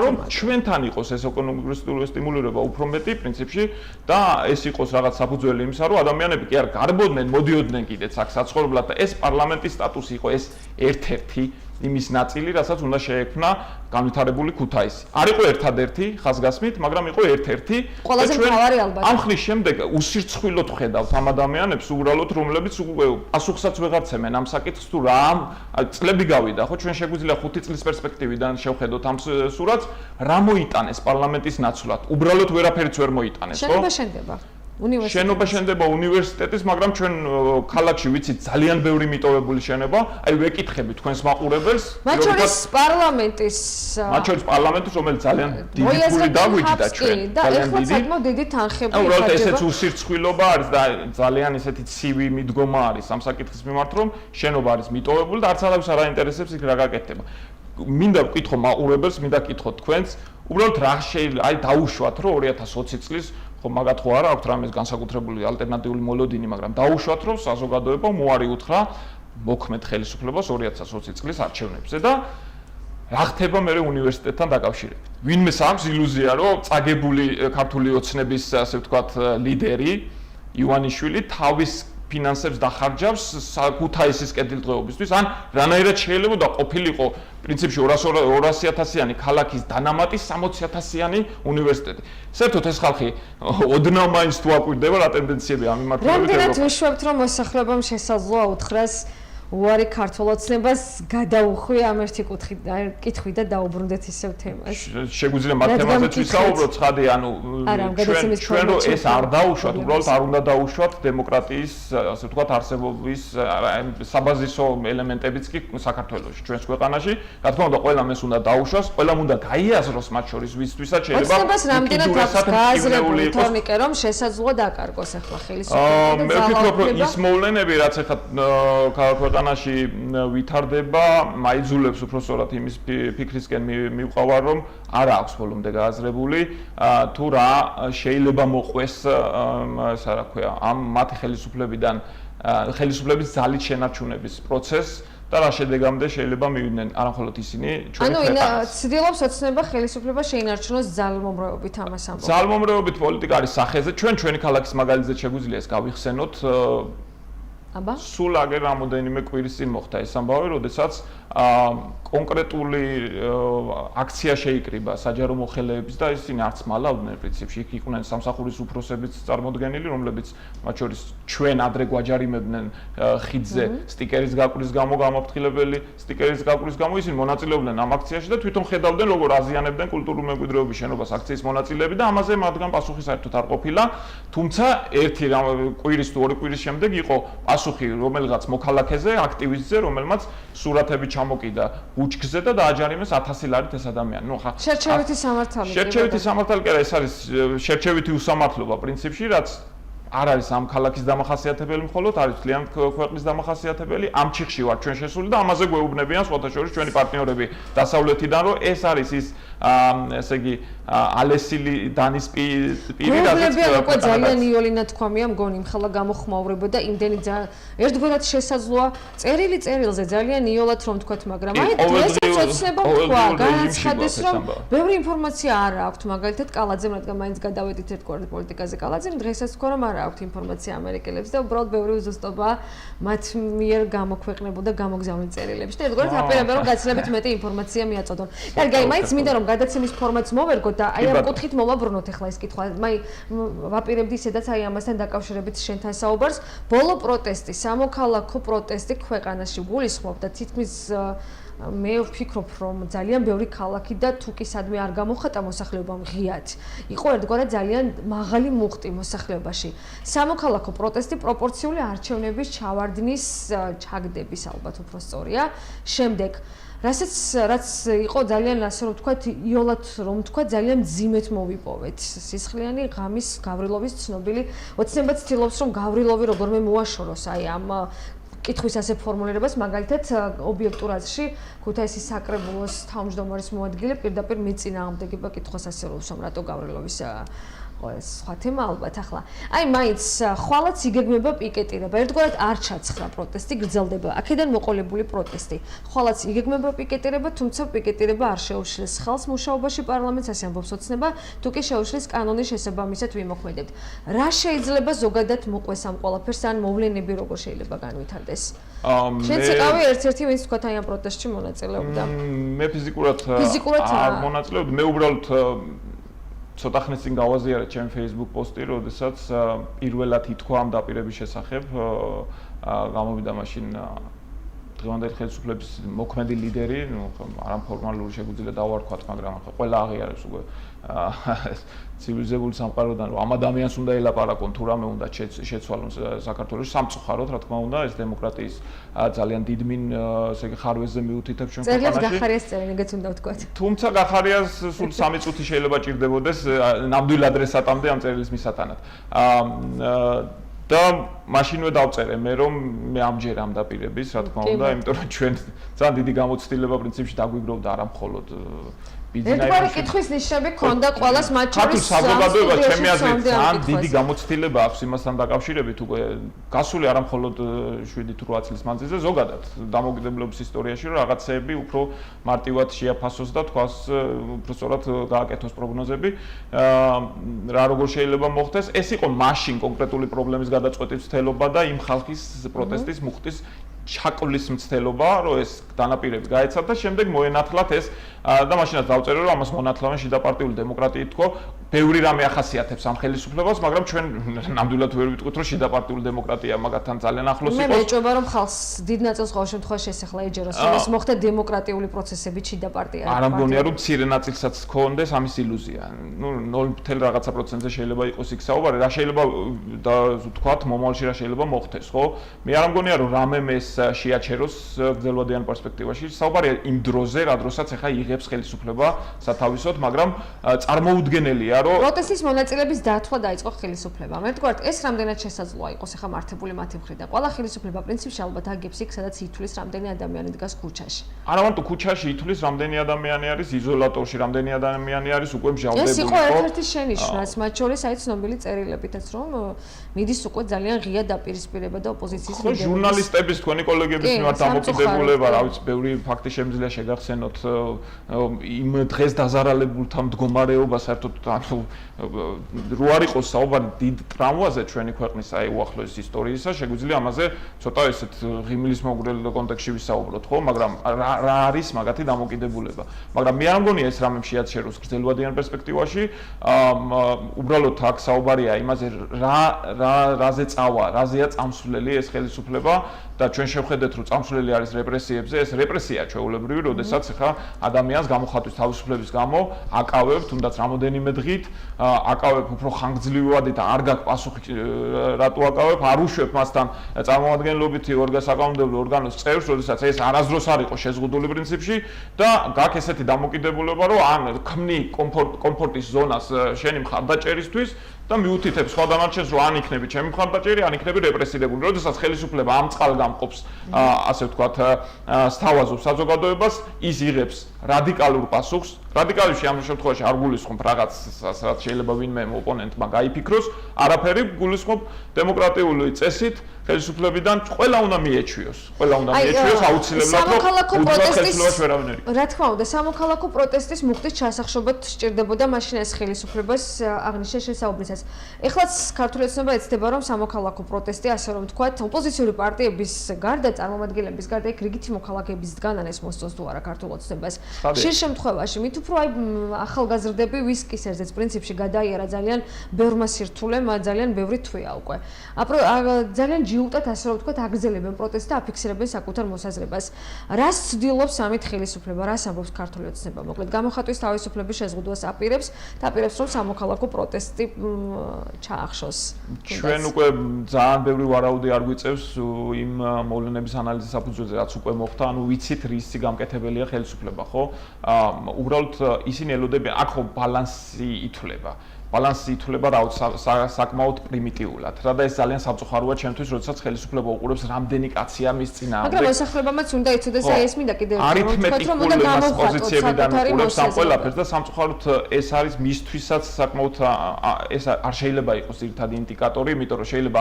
რომ ჩვენთან იყოს ეს ეკონომიკური სტიმულირება უფრო მეტი პრინციპში და ეს იყოს რაღაც საფუძველი იმისა რომ ადამიანები კი არ გარბოდნენ მოდიოდნენ კიდეც აქ საცხოვრებლად და ეს პარლამენტის სტატუსი იყო ეს ერთ-ერთი იმის ნაწილი, რასაც უნდა შეექმნა განვითარებული ქუთაისი. არ იყო ერთადერთი, ხაზგასმით, მაგრამ იყო ერთ-ერთი. ყველაზე მთავარი ალბათ. ამ ხნის შემდეგ უსირცხვილოდ ხედავთ ამ ადამიანებს უბრალოდ, რომლებიც პასუხსაც ვეღარცემენ ამ საკითხს თუ რა წლები გავიდა, ხო, ჩვენ შეგვიძლია 5 წლის პერსპექტივიდან შევხედოთ ამ სურათს, რა მოიტანეს პარლამენტის ნაცვლად. უბრალოდ ვერაფერიც ვერ მოიტანეს, ხო? შენობა შენდება. შენობა შენდება უნივერსიტეტის, მაგრამ ჩვენ ქალაქში ვიცით ძალიან ბევრი მიტოვებული შენობა. აი ვეკითხები თქვენს მაყურებელს. მათ შორის პარლამენტის რომელიც ძალიან დიდი ფული დაგვიჭდა ჩვენ. და ეხლა საკმაოდ დიდი თანხები ხარჯება. უბრალოდ ესეც უსირცხვილობა არის და ძალიან ისეთი ცივი მიდგომა არის ამ საკითხის მიმართ, რომ შენობა არის მიტოვებული და არც არავის არ აინტერესებს იქ რა გაკეთდება. მინდა ვკითხო მაყურებელს, მინდა ვკითხო თქვენს, უბრალოდ რა შეიძლება აი დაუშვათ, რომ 2020 წლის ხო მაგათ ხო არა აქვს რამეს განსაკუთრებული ალტერნატიული მოლოდინი, მაგრამ დაუშვათ რომ საზოგადოებამ უარი უთხრა მოქმედ ხელისუფლებას 2020 წლის არჩევნებზე და რა ხდება მე უნივერსიტეტთან დაკავშირებით. ვინმეს აქვს ილუზია რომ წაგებული ქართული ოცნების ასე ვთქვათ ლიდერი ივანიშვილი თავის ფინანსებს დახარჯავს ქუთაისის კეთილდღეობისთვის, ან რანაირად შეიძლება და ყოფილიყო პრინციპში 200.000-იანი ქალაქის დანამატი 60.000-იანი უნივერსიტეტი. საერთოდ ეს ხალხი ოდნავ მაინც თუ აკვირდება რა ტენდენციები ამ მიმართულებით ევროპაში. რამდენად ვიშვებთ რომ მოსახლეობამ შესაძლოა უთხრას უარი ქართულ ოცნებას გადაუხვია ამ ერთი კითხვი და დაუბრუნდეთ ისევ თემას. შეგვიძლია მათ თემაზეც ვისაუბროთ, ცხადია, ანუ ჩვენ რომ ეს არ დაუშვათ, უბრალოდ არ უნდა დაუშვათ დემოკრატიის, ასე ვთქვათ, არსებობის საბაზისო ელემენტებიც კი საქართველოში, ჩვენს ქვეყანაში. რა თქმა უნდა, ყველამ ეს უნდა დაუშვას, ყველამ უნდა გაიაზროს მათ შორის ვისთვისაც შეიძლება. ოცნებას რამდენად აქვს გააზრებული თორნიკე, რომ შესაძლოა დაკარგოს ახლა ხელისუფლება და მე ვფიქრობ, რომ ის მოვლენები, რაც ახლა ქვეყანაში ვითარდება, მაიძულებს უბრალოდ იმის ფიქრისკენ მივყავარ, რომ არ აქვს ბოლომდე გააზრებული, თუ რა შეიძლება მოყვეს, ესა რა ქვია, ამ მათი ხელისუფლებიდან ხელისუფლების ძალით შენარჩუნების პროცესს და რა შედეგამდე შეიძლება მივიდნენ არამხოლოდ ისინი, ჩვენი ქვეყანა. ცდილობს ოცნება ხელისუფლება შეინარჩუნოს ძალმომრეობით ამას ამბობ. ძალმომრეობით პოლიტიკა არის სახეზე, ჩვენი ქალაქის მაგალითზე შეგვიძლია ეს გავიხსენოთ. აბა სულ აგერ რამოდენიმე კვირის წინ მოხდა ეს ამბავი, როდესაც კონკრეტული აქცია შეიკრიბა საჯარო მოხელეების და ისინი არც მალავდნენ პრინციპში იქ იყვნენ სამსახურის უფროსებიც წარმოდგენილი რომლებიც მათ შორის ჩვენ ადრე გვაჯარიმებდნენ ხიდზე სტიკერის გაკვრის გამო გამაფრთხილებელი სტიკერის გაკვრის გამო ისინი მონაწილეობდნენ ამ აქციაში და თვითონ ხედავდნენ როგორ აზიანებდნენ კულტურული მემკვიდრეობის შენობას აქციის მონაწილეები და ამაზე მათგან პასუხი საერთოდ არ ყოფილა თუმცა ერთი კვირის თუ ორი კვირის შემდეგ იყო პასუხი რომელიღაც მოქალაქეზე აქტივისტზე რომელმაც სურათები ჩამოკიდა ბუჩქზე და დააჯარიმეს 1000 ლარით ეს ადამიანი. ნუ ხა შერჩევითი სამართალი. შერჩევითი სამართალი კი არა, ეს არის შერჩევითი უსამართლობა პრინციპში, რაც არ არის ამ ქალაქის დამახასიათებელი მხოლოდ, არის ძალიან ქვეყნის დამახასიათებელი. ამ ჩიხში ვარ ჩვენ შესული და ამაზე გვეუბნებიან სხვათა შორის ჩვენი პარტნიორები დასავლეთიდან, რომ ეს არის ის ესე იგი ალესილი დანის პირი, რაზეც უკვე ძალიან იოლი ნათქვამია მგონი მხალა გამოხმაურება და იმდენი ერთგვარად შესაძლოა წერილზე ძალიან იოლად რომ თქვათ, მაგრამ აი დღესაც ოცნება თქვა, განაცხადეს რომ ბევრი ინფორმაცია არ აქვს, მაგალითად კალაძემ, რადგან მაინც გადავედით ერთგვარად პოლიტიკაზე კალაძემ, დღესაც თქვა რომ არ აქვს ინფორმაცია ამერიკელებს და უბრალოდ ბევრი უზუსტობა მათ მიერ გამოქვეყნებულ და გამოგზავნილ წერილებში და ერთგვარად აპირებენ რომ გაცილებით მეტი ინფორმაცია მიაწოდონ. კარგი, აი მაინც მინდა რომ გადაცემის ფორმატს მოვერგოთ და აი ამ კუთხით მოვაბრუნოთ ახლა ეს კითხვა. ვაპირებდი ისედაც აი ამასთან დაკავშირებით შენთან საუბარს. ბოლო პროტესტი, სამოქალაქო პროტესტი ქვეყანაში გულისხმობ და თითქმის მე ვფიქრობ რომ ძალიან ბევრი ქალაქი და თუკი სადმე არ გამოხატა მოსახლეობამ ღიად. იყო ერთგვარად ძალიან მაღალი მუხტი მოსახლეობაში. სამოქალაქო პროტესტი პროპორციული არჩევნების ჩავარდნის ჩაგდების ალბათ უფრო სწორია. შემდეგ რაც იყო ძალიან ასე რომ ვთქვათ იოლად რომ ვთქვათ ძალიან მძიმედ მოვიპოვეთ სისხლიანი ღამის გავრილოვის ცნობილი ოცნებად ცდილობს რომ გავრილოვი როგორმე მოაშოროს აი ამ კითხვის ასე ფორმულირებას მაგალითად ობიექტურ აზრში ქუთაისის საკრებულოს თავმჯდომარის მოადგილე პირდაპირ მიწინააღმდეგება კითხვას ასეულს რომ რატო გავრილოვის სხვა თემა ალბათ ახლა. აი მაინც ხვალაც იგეგმება პიკეტირება. ერთგვარად არ ჩაცხრა პროტესტი, გრძელდება. აქედან მოყოლებული პროტესტი. ხვალაც იგეგმება პიკეტირება, თუმცა პიკეტირება არ შეუშლის ხალხს მუშაობაში პარლამენტს ასე ამბობს ოცნება, თუ კი შეუშლის კანონის შესაბამისად ვიმოქმედებთ. რა შეიძლება ზოგადად მოყვეს ამ ყველაფერს ან მოვლენები როგორ შეიძლება განვითარდეს? შენც იყავი ერთ-ერთი ვინც თქვათ აი ამ პროტესტში მონაწილეობდა. მე ფიზიკურად არ მონაწილეობდი, მე უბრალოდ ცოტა ხნის წინ გავაზიარეთ ჩემი Facebook პოსტი, როდესაც პირველად ითქვა ამ დაპირების შესახებ, გამოვიდა მაშინ დღევანდელი ხელისუფლების მოქმედი ლიდერი, ნუ არამფორმალური შეგვიძლია დავარქვათ, მაგრამ ახლა ყველა აღიარებს უკვე ცივილიზებული სამყაროდან, რომ ამ ადამიანს უნდა ელაპარაკონ, თუ რამე უნდა შეცვალონ საქართველოში სამწუხაროდ, რა თქმა უნდა, ეს დემოკრატიის ძალიან დიდმინ ესე იგი ხარვეზზე მიუთითებს ჩვენ ქვეყანაში. წერილებს გახარიას წერენ, ეგეც უნდა ვთქვათ. თუმცა გახარიას სულ 3 წუთი შეიძლება ჭირდებოდეს ნამდვილ ადრესატამდე ამ წერილის მისატანად. და მაშინვე დავწერე მე რომ მე ამჯერ ამ დაპირების, რა თქმა უნდა, იმიტომ რომ ჩვენ ძალიან დიდი გამოცდილება პრინციპში დაგვიგროვდა არა მხოლოდ ერთგვარი კითხვის ნიშნები ქონდა ყველას მათ შორის საზოგადოება ჩემი აზრით ძალიან დიდი გამოცდილება აქვს იმასთან დაკავშირებით უკვე გასული არა მხოლოდ 7 თუ 8 წლის მანძილზე ზოგადად დამოუკიდებლობის ისტორიაში რომ რაღაცეები უფრო მარტივად შეაფასოს და თქვას უფრო სწორად გააკეთოს პროგნოზები რა როგორ შეიძლება მოხდეს ეს იყო მაშინ კონკრეტული პრობლემის გადაწყვეტის მცდელობა და იმ ხალხის პროტესტის მუხტის ჩაკლის მცდელობა რომ ეს დანაპირები გაეცათ და შემდეგ მოენათლათ ეს და მაშინაც დავწერე რომ ამას მონათლავენ შიდაპარტიული დემოკრატიით თქო ბევრი რამე ახასიათებს ამ ხელისუფლებას მაგრამ ჩვენ ნამდვილად ვერ ვიტყვით რომ შიდაპარტიული დემოკრატია მაგათთან ძალიან ახლოს იყოს მე მეჭობა რომ ხალხს დიდ ნაწილს ყოველ შემთხვევაში შესახლა ეჯეროს რომ ეს მოხდა დემოკრატიული პროცესებით შიდაპარტია არ ამგონია რომ მცირე ნაწილსაც ქონდეს ამის ილუზია ნუ 0 რაღაცა პროცენტზე შეიძლება იყოს იქ საუბარი რა შეიძლება და ვთქვათ მომავალში რა შეიძლება მოხდეს ხო მე არ ამგონია რომ რამე მეს შეაჩეროს გრძელვადიან პერსპექტივაში საუბარია იმ დროზე რა დროსაც ახლა იღებს ხელისუფლება სათავისოდ მაგრამ წარმოუდგენელია რომ პროტესტის მონაწილეების დათვა დაიწყო ხელისუფლებამ ერთგვარად ეს რამდენად შესაძლოა იყოს ახლა მართებული მათი მხრიდან ყველა ხელისუფლება პრინციპში ალბათ აგებს იქ სადაც ითვლის რამდენი ადამიანი დგას ქუჩაში არა მარტო ქუჩაში ითვლის რამდენი ადამიანი არის იზოლატორში რამდენი ადამიანი არის უკვე მსჯავრდებული ეს იყო ერთ-ერთი შენიშვნაც მათ შორის აი ცნობილი წერილებითაც რომ მიდის უკვე ძალიან ღია დაპირისპირება და ოპოზიციის ლიდერების ჟურნალისტების თქვენი კოლეგების მიმართ დამოკიდებულება რა ვიცი ბევრი ფაქტი შემიძლია შეგახსენოთ იმ დღეს დაზარალებულთა მდგომარეობა საერთოდ ანუ რო არ იყოს საუბარი დიდ ტრავმაზე ჩვენი ქვეყნის აი უახლოეს ისტორიისა, შეგვიძლია ამაზე ცოტა ესეთ ღიმილის მოგრელ კონტექსტში ვისაუბროთ, ხო? მაგრამ რა არის მაგათი დამოკიდებულება? მაგრამ მე არ მგონია ეს რამე შეაჩეროს გრძელვადიან პერსპექტივაში. უბრალოდ აქ საუბარია იმაზე რაზე წავა, რაზეა წამსვლელი ეს ხელისუფლება და ჩვენ შევხედეთ რომ წამსვლელი არის რეპრესიებზე, ეს რეპრესია ჩვეულებრივი, როდესაც ხა ადამიანს გამოხატვის თავისუფლების გამო აკავებთ, თუნდაც რამოდენიმე დღით, აკავებ უფრო ხანგრძლივად და არ გაქვს პასუხი რატო აკავებ, არ უშვებ მასთან წარმომადგენლობითი საკანონმდებლო ორგანოს წევრს, როდესაც ეს არასდროს არ იყო შეზღუდული პრინციპში და გაქვს ესეთი დამოკიდებულება, რომ ან ქმნი კომფორტის ზონას შენი მხარდაჭერისთვის და მიუთითებ სხვა დანარჩენს, რომ ან იქნები ჩემი მხარდაჭერი, ან იქნები რეპრესირებული. როდესაც ხელისუფლება ამ წყალგამყოფს, ასე ვთქვათ, სთავაზობს საზოგადოებას, ის იღებს რადიკალურ პასუხს. რადიკალურში ამ შემთხვევაში არ გულისხმობ რაღაცას, რაც შეიძლება ვინმე ოპონენტმა გაიფიქროს, არაფერი გულისხმობ დემოკრატიული წესით ხელისუფლებიდან ყველა უნდა მიეჩვიოს. ყველა უნდა მიეჩვიოს აუცილებლად, რომ ხელისუფლებას ვერავინ არ იკეთებს. რა თქმა უნდა, სამოქალაქო პროტესტის მუხტის ჩასახშობად სჭირდებოდა მაშინ ეს ხელისუფლებას აღნიშნეს შესაუბრისას. ეხლაც ქართული ოცნება ეცდება, რომ სამოქალაქო პროტესტი, ასე რომ ვთქვათ, ოპოზიციური პარტიების გარდა, წარმომადგენლების გარდა, იქ რიგითი მოქალაქეების დგანან ეს მოსწონს თუ არა ქართულ ოცნებას. ხშირ შემთხვევაში მით უფრო აი ახალგაზრდები ვის კისერზეც პრინციპში გადაიარა ძალიან ბევრმა სირთულემ, ძალიან ბევრი თვეა უკვე. ძალიან ჯიუტად ასე რომ ვთქვათ, აგრძელებენ პროტესტს და აფიქსირებენ საკუთარ მოსაზრებას. რას ცდილობს ამით ხელისუფლება, რას ამბობს ქართული ოცნება? მოკლედ, გამოხატვის თავისუფლების შეზღუდვას აპირებს და აპირებს, რომ სამოქალაქო პროტესტი ჩაახშოს. ჩვენ უკვე ძალიან ბევრი ვარაუდი არ გვიწევს იმ მოვლენების ანალიზის საფუძველზე, რაც უკვე მოხდა, ანუ ვიცით რისი გამკეთებელია ხელისუფლება, ხო? უბრალოდ ისინი ელოდებიან, აქ ხო ბალანსი ითვლება. ბალანსი ითვლება რაოდ საკმაოდ პრიმიტიულად. და ეს ძალიან სამწუხაროა ჩემთვის, როდესაც ხელისუფლება უყურებს რამდენი კაცია მის წინააღმდეგ. მაგრამ მოსახლეობამაც უნდა იცოდეს, აი ეს მინდა კიდევ არითმეტიკული პოზიციებიდან უყურებს ამ ყველაფერს და სამწუხაროდ ეს არის მისთვისაც საკმაოდ ეს არ შეიძლება იყოს ძირითადი ინდიკატორი, იმიტომ რომ შეიძლება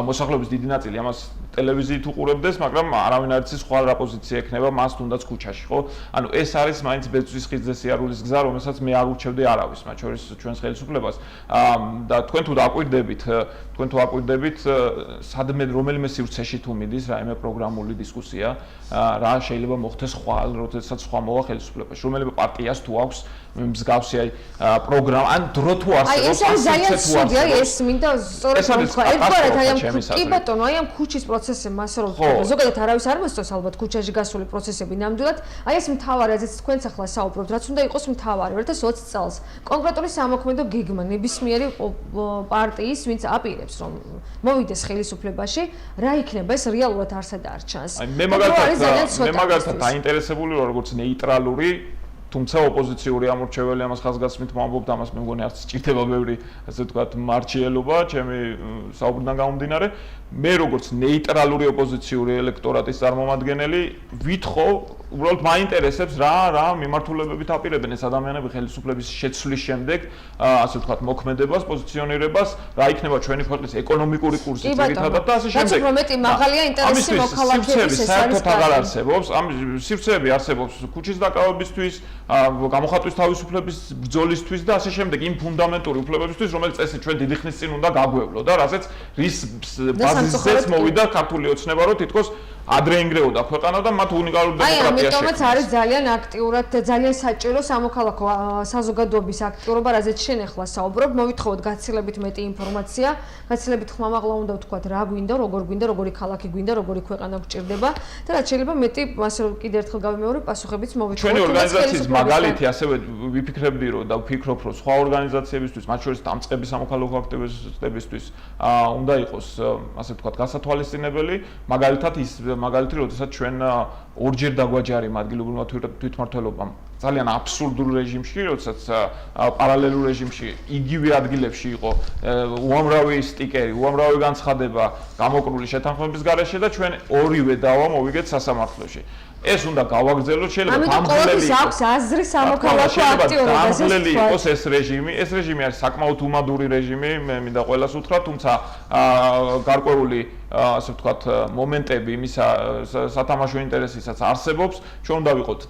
მოსახლეობის დიდი ნაწილი ამას ტელევიზიით უყურებდეს, მაგრამ არავინ არ იცის სხვა რა პოზიცია ექნება მას თუნდაც ქუჩაში, ხო? ანუ ეს არის მაინც ბეწვის ხიძზე სიარულის გზა, რომელსაც მე არ ურჩევდი არავის, მათ შორის ჩვენს ხელისუფლებას. და თქვენ თუ აკვირდებით სადმე რომელიმე სივრცეში თუ მიდის რაიმე პროგრამული დისკუსია რა შეიძლება მოხდეს ხვალ როდესაც სხვა მოვა ხელისუფლებაში რომელიმე პარტიას თუ აქვს მსგავსი პროგრამა ან დრო თუ არსებობს აი ეს ძალიან სუდი აი ეს მინდა სწორედ თქვა ერთგვარად აი ამ კი ბატონო აი ამ ქუჩის პროცესები ასე რომ ვთქვა ზოგადად არავის არ მოსწონს ალბათ ქუჩაში გასული პროცესები ნამდვილად აი ეს მთავარი რაზეც თქვენც ახლა საუბრობთ რაც უნდა იყოს მთავარი 2020 წელს კონკრეტული სამოქმედო გეგმა ნებისმიერი პარტიის ვინც აპირებს რომ მოვიდეს ხელისუფლებაში რა იქნება ეს რეალურად არსად არ ჩანს მე მაგალითად დაინტერესებული ვარ როგორც ნეიტრალური თუმცა ოპოზიციური ამორჩეველი ამას ხაზგასმით მომბობთ ამას მე მგონი არც სჭირდება ბევრი ასე ვთქვათ მარჩიელობა ჩემი საუბრიდან გამომდინარე მე როგორც ნეიტრალური ოპოზიციური ელექტორატის წარმომადგენელი ვითხოვ უბრალოდ მაინტერესებს რა მიმართულებებით აპირებენ ეს ადამიანები ხელისუფლების შეცვლის შემდეგ ასე ვთქვათ მოქმედებას პოზიციონირებას რა იქნება ჩვენი ქვეყნის ეკონომიკური კურსი ძირითადად და ასე შემდეგ. რაც უფრო მეტი მაღალია ინტერესი მოქალაქეების ეს არის საერთოდ არსებობს ამ სივრცეები არსებობს ქუჩის დაკავებისთვის გამოხატვის თავისუფლების ბრძოლისთვის და ასე შემდეგ იმ ფუნდამენტური უფლებებისთვის რომელიც წესი ჩვენ დიდი ხნის წინ უნდა გაგვევლო და რასაც რის ბაზისზეც მოვიდა ქართული ოცნება რომ თითქოს ადრე ინგრეოდა ქვეყანა და მათ უნიკალური დემოკრატია შექმნა. აი, ამიტომაც არის ძალიან აქტიურად და ძალიან საჭირო სამოქალაქო საზოგადოების აქტიურობა, რაზეც შენ ახლა საუბრობ, მოვითხოვოთ გაცილებით მეტი ინფორმაცია, გაცილებით ხმამაღლა უნდა ვთქვათ, რა გვინდა, როგორ გვინდა, როგორი ქალაქი გვინდა, როგორი ქვეყანა გვჭირდება და რაც შეიძლება მეტი, ასე რომ კიდევ ერთხელ გავიმეორებ, პასუხებიც მოვითხოვოთ. ჩვენი ორგანიზაციის მაგალითი ასევე ვიფიქრებდი რომ და ვფიქრობ რომ სხვა ორგანიზაციებისთვის, მათ შორის დამწყები სამოქალაქო აქტივისტებისთვის უნდა იყოს, ასე ვთქვათ, გასათვალისწინებელი, მაგალითად ის მაგალითი, როდესაც ჩვენ ორჯერ დაგვაჯარიმ ადგილობრივმა თვითმმართველობამ ძალიან აბსურდულ რეჟიმში, როდესაც პარალელურ რეჟიმში იგივე ადგილებში იყო უამრავი სტიკერი, უამრავი განცხადება გამოკრული შეთანხმების გარეშე და ჩვენ ორივე დავა მოვიგეთ სასამართლოში. ეს უნდა გავაგრძელოთ, შეიძლება დამღლელი აქვს აზრი სამოქალაქო აქტიურობაზე. დამღლელი იყოს ეს რეჟიმი. ეს რეჟიმი არის საკმაოდ უმადური რეჟიმი, მე მინდა ყველას უთხრა, თუმცა გარკვეული ასე ვთქვათ, მომენტები იმის სათამაშო ინტერესისაც არსებობს, ჩვენ უნდა ვიყოთ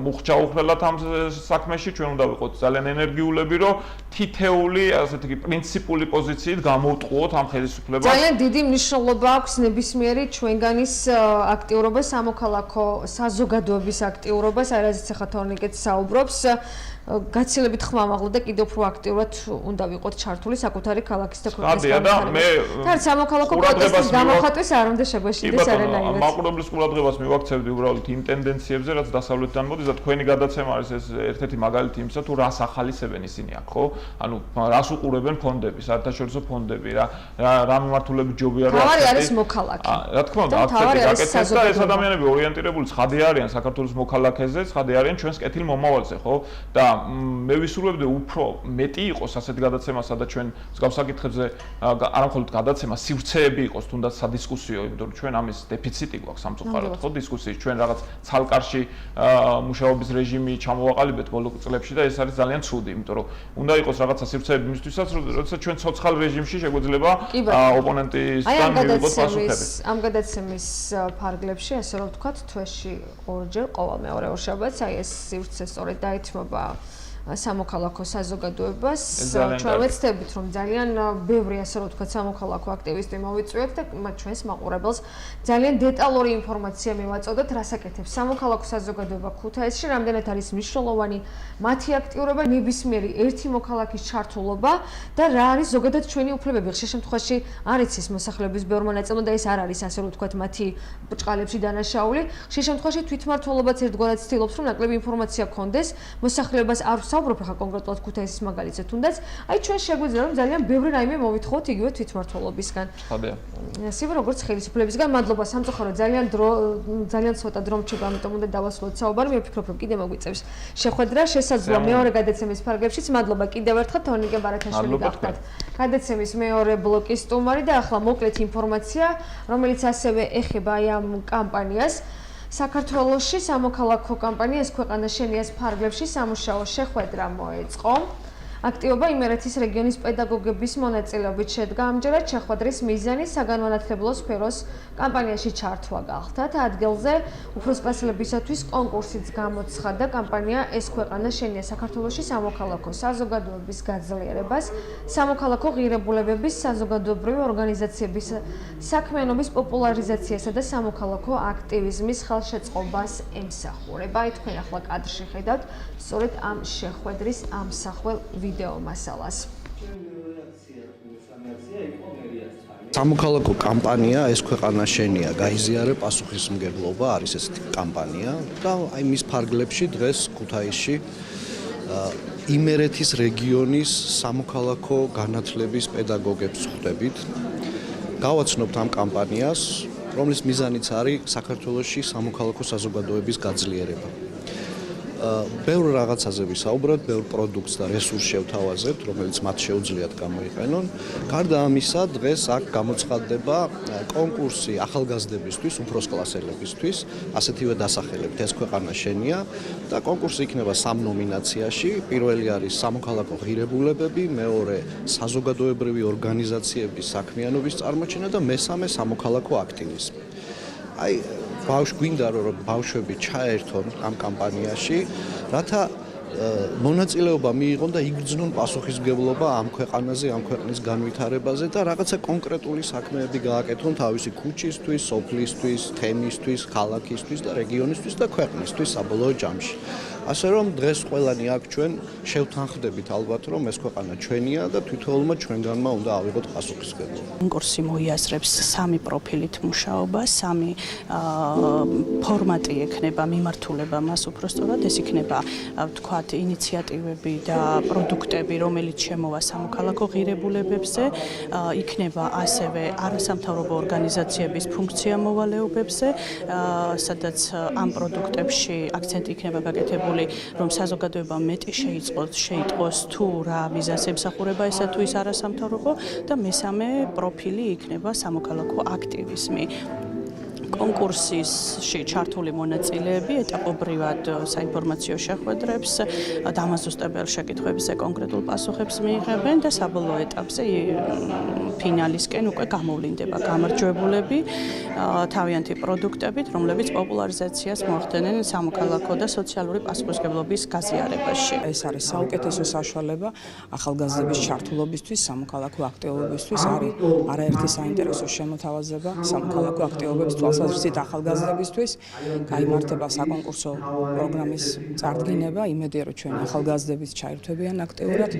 მუხჩაუხლელად ამ საქმეში, ჩვენ უნდა ვიყოთ ძალიან ენერგიულები, რომ თითეული, ასეთი კი პრინციპული პოზიციით გამოვტყუოთ ამ ხელისუფლებას. ძალიან დიდი მნიშვნელობა აქვს ნებისმიერი ჩვენგანის აქტიურობა, სამოქალაქო საზოგადოების აქტიურობას, რაზეც ახლა თორნიკეც საუბრობს. გაცილებით ხმამაღლა და კიდევ უფრო აქტიურად უნდა ვიყოთ ჩართული საკუთარი ქალაქის და ქვეყნის განვითარებაში. და სამოქალაქო პროტესტის გამოხატვის არ უნდა შეგვეშინდეს არანაირად. მაყურებლის ყურადღებას მივაქცევდი უბრალოდ იმ ტენდენციებზე, რაც დასავლეთიდან მოდის და თქვენი გადაცემა არის ეს ერთ-ერთი მაგალითი იმისა, თუ რას ახალისებენ ისინი აქ, ხო? ანუ რას უყურებენ ფონდები, საერთაშორისო ფონდები, რა მიმართულებით ჯობია რომ თავი არის მოქალაქე. რა თქმა უნდა, აქცენტი გაკეთეს და ეს ადამიანები ორიენტირებული ცხადი არიან საქართველოს მოქალაქეზე, ცხადი არიან ჩვენს კეთილ მომავალზე, ხო? და მე ვისურვებდი უფრო მეტი იყოს ასეთ გადაცემა, სადაც ჩვენ მსგავს საკითხებზე არა მხოლოდ გადაცემა, სივრცეები იყოს თუნდაც სადისკუსიო, იმიტომ რომ ჩვენ ამის დეფიციტი გვაქვს სამწუხაროდ, ხო, დისკუსიის. ჩვენ რაღაც ცალკარში მუშაობის რეჟიმი ჩამოვაყალიბეთ ბოლო წლებში და ეს არის ძალიან ცუდი, იმიტომ რომ უნდა იყოს რაღაცა სივრცეები იმისთვისაც, როდესაც ჩვენ ცოცხალ რეჟიმში შეგვეძლება ოპონენტისგან მივიღოთ პასუხები. ამ გადაცემის ფარგლებში, ასე რომ ვთქვათ, თვეში ორჯერ ყოველ მეორე ორშაბათს აი ეს სივრცე სწორედ დაეთმობა სამოქალაქო საზოგადოებას. ჩვენ ვეცდებით, რომ ძალიან ბევრი, ასე რომ ვთქვათ, სამოქალაქო აქტივისტი მოვიწვიოთ და ჩვენს მაყურებელს ძალიან დეტალური ინფორმაცია მივაწოდოთ, რას აკეთებს სამოქალაქო საზოგადოება ქუთაისში, რამდენად არის მნიშვნელოვანი მათი აქტიურობა, ნებისმიერი ერთი მოქალაქის ჩართულობა და რა არის ზოგადად ჩვენი უფლებები. ხშირ შემთხვევაში არ იცის მოსახლეობის ბევრმა ნაწილმა და ეს არ არის, ასე რომ ვთქვათ, მათი ბრჭყალებში დანაშაული. ხშირ შემთხვევაში თვითმმართველობაც ერთგვარად ცდილობს, რომ ნაკლები ინფორმაცია გქონდეს, მოსახლეობას არ საუბრობ ხა კონკრეტულად ქუთაისის მაგალითზე, თუნდაც აი ჩვენ შეგვიძლია რომ ძალიან ბევრი რაიმე მოვითხოვოთ იგივე თვითმმართველობისგან. ხადია. ისევე როგორც ხელისუფლებისგან, მადლობა სამწუხაროდ ძალიან ცოტა დრომში, ამიტომ უნდა დავასრულოთ საუბარი. მე ვფიქრობ, რომ კიდე მოგვიწევს შეხვედრა, შესაძლოა მეორე გადაცემის ფარგლებშიც. მადლობა კიდევ ერთხელ თორნიკე ბარათაშვილი გახდათ. გადაცემის მეორე ბლოკის სტუმარი და ახლა მოკლედ ინფორმაცია, რომელიც ასევე ეხება აი ამ კამპანიას. საქართველოში სამოქალაქო კამპანია ეს ქვეყანა შენიას ფარგლებში სამუშაო შეხვედრა მოეწყო. აქტივობა იმერეთის რეგიონის პედაგოგების მონაწილეობით შედგა. ამჯერად შეხვედრის მიზანი საგანმანათლებლო სფეროს კამპანიაში ჩართვა გახდათ. ადგილზე უფროსპასულებისათვის კონკურსიც გამოცხადდა. კამპანია ეს ქვეყანა შენია საქართველოში სამოქალაქო საზოგადოების გაძლიერებას, სამოქალაქო ღირებულებების, საზოგადოებრივი ორგანიზაციების საქმიანობის პოპულარიზაციასა და სამოქალაქო აქტივიზმის ხელშეწყობას ემსახურება. თქვენ ახლა კადრში ხედავთ სწორედ ამ შეხვედრის ამსახველ ვიდეო მასალას. სამოქალაქო კამპანია ეს ქვეყანა შენია გაიზიარე პასუხისმგებლობა არის ესეთი კამპანია და აი მის ფარგლებში დღეს ქუთაისში იმერეთის რეგიონის სამოქალაქო განათლების პედაგოგებს ხვდებით. გავაცნობთ ამ კამპანიას, რომლის მიზანიც არის საქართველოში სამოქალაქო საზოგადოების გაძლიერება. ბევრ რაღაცაზე ვისაუბროთ, ბევრ პროდუქტს და რესურსს შევთავაზებთ, რომელიც მათ შეუძლიათ გამოიყენონ. გარდა ამისა, დღეს აქ გამოცხადდება კონკურსი ახალგაზრდებისთვის, უფროსკლასელებისთვის, ასეთივე დასახელებით ეს ქვეყანა შენია და კონკურსი იქნება 3 ნომინაციაში. პირველი არის სამოქალაქო ღირებულებები, მეორე საზოგადოებრივი ორგანიზაციების საქმიანობის წარმოჩენა და მესამე სამოქალაქო აქტივიზმი. აი გვინდა რომ ბავშვები ჩაერთონ ამ კამპანიაში, რათა მონაწილეობა მიიღონ და იგრძნონ პასუხისმგებლობა ამ ქვეყანაზე, ამ ქვეყნის განვითარებაზე და რაღაცა კონკრეტული საქმეები გააკეთონ თავისი ქუჩისთვის, სოფლისთვის, თემისთვის, ქალაქისთვის და რეგიონისთვის და ქვეყნისთვის საბოლოო ჯამში. ასე რომ დღეს ყველანი აქ ჩვენ შევთანხმდებით ალბათ რომ ეს ქვეყანა ჩვენია და თითოეულმა ჩვენგანმა უნდა ავიღოთ პასუხისმგებლობა. კონკურსი მოიაზრებს 3 პროფილით მუშაობა, 3 ფორმატი ექნება მიმართულება მას უпростоრად ეს იქნება ვთქვათ ინიციატივები და პროდუქტები, რომელიც შემოვა სამოქალაქო ღირებულებებზე, იქნება ასევე არასამთავრობო ორგანიზაციების ფუნქცია მოვალეობებზე, სადაც ამ პროდუქტებში აქცენტი იქნება გაკეთებული რომ საზოგადოება მეტი შეიტყოს თუ რა მიზანს ემსახურება ესა თუ ის არასამთავრობო და მესამე პროფილი იქნება სამოქალაქო აქტივიზმი. კონკურსში ჩართული მონაწილეები ეტაპობრივად საინფორმაციო შეხვედრებს, დამაზუსტებელ შეკითხვებზე კონკრეტულ პასუხებს მიიღებენ და საბოლოო ეტაპზე ფინალისკენ უკვე გამოვლინდება გამარჯვებულები თავიანთი პროდუქტებით, რომლებიც პოპულარიზაციას მოახდენენ სამოქალაქო და სოციალური პასუხისმგებლობის გაზიარებაში. ეს არის საუკეთესო საშუალება ახალგაზრდების ჩართულობისთვის, სამოქალაქო აქტივობებისთვის, არის არაერთი საინტერესო შემოთავაზება სამოქალაქო აქტივობების თვალსაზრისით ახალგაზრდებისთვის. გაიმართება საკონკურსო პროგრამის წარდგინება, იმედია რომ ჩვენი ახალგაზრდებიც ჩაირთვებიან აქტიურად,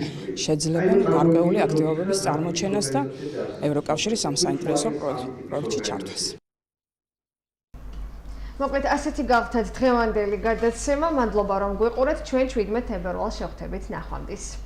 შეძლებენ გარკვეული აქტივობების წარმოჩენას და ევროკავშირის ამ საინტერესო პროექტში ჩართვას. მოკლედ ასეთი გავხდათ დღევანდელი გადაცემა. მადლობა რომ გვიყურეთ. ჩვენ 17 თებერვალს შევხვდებით ნახვამდის.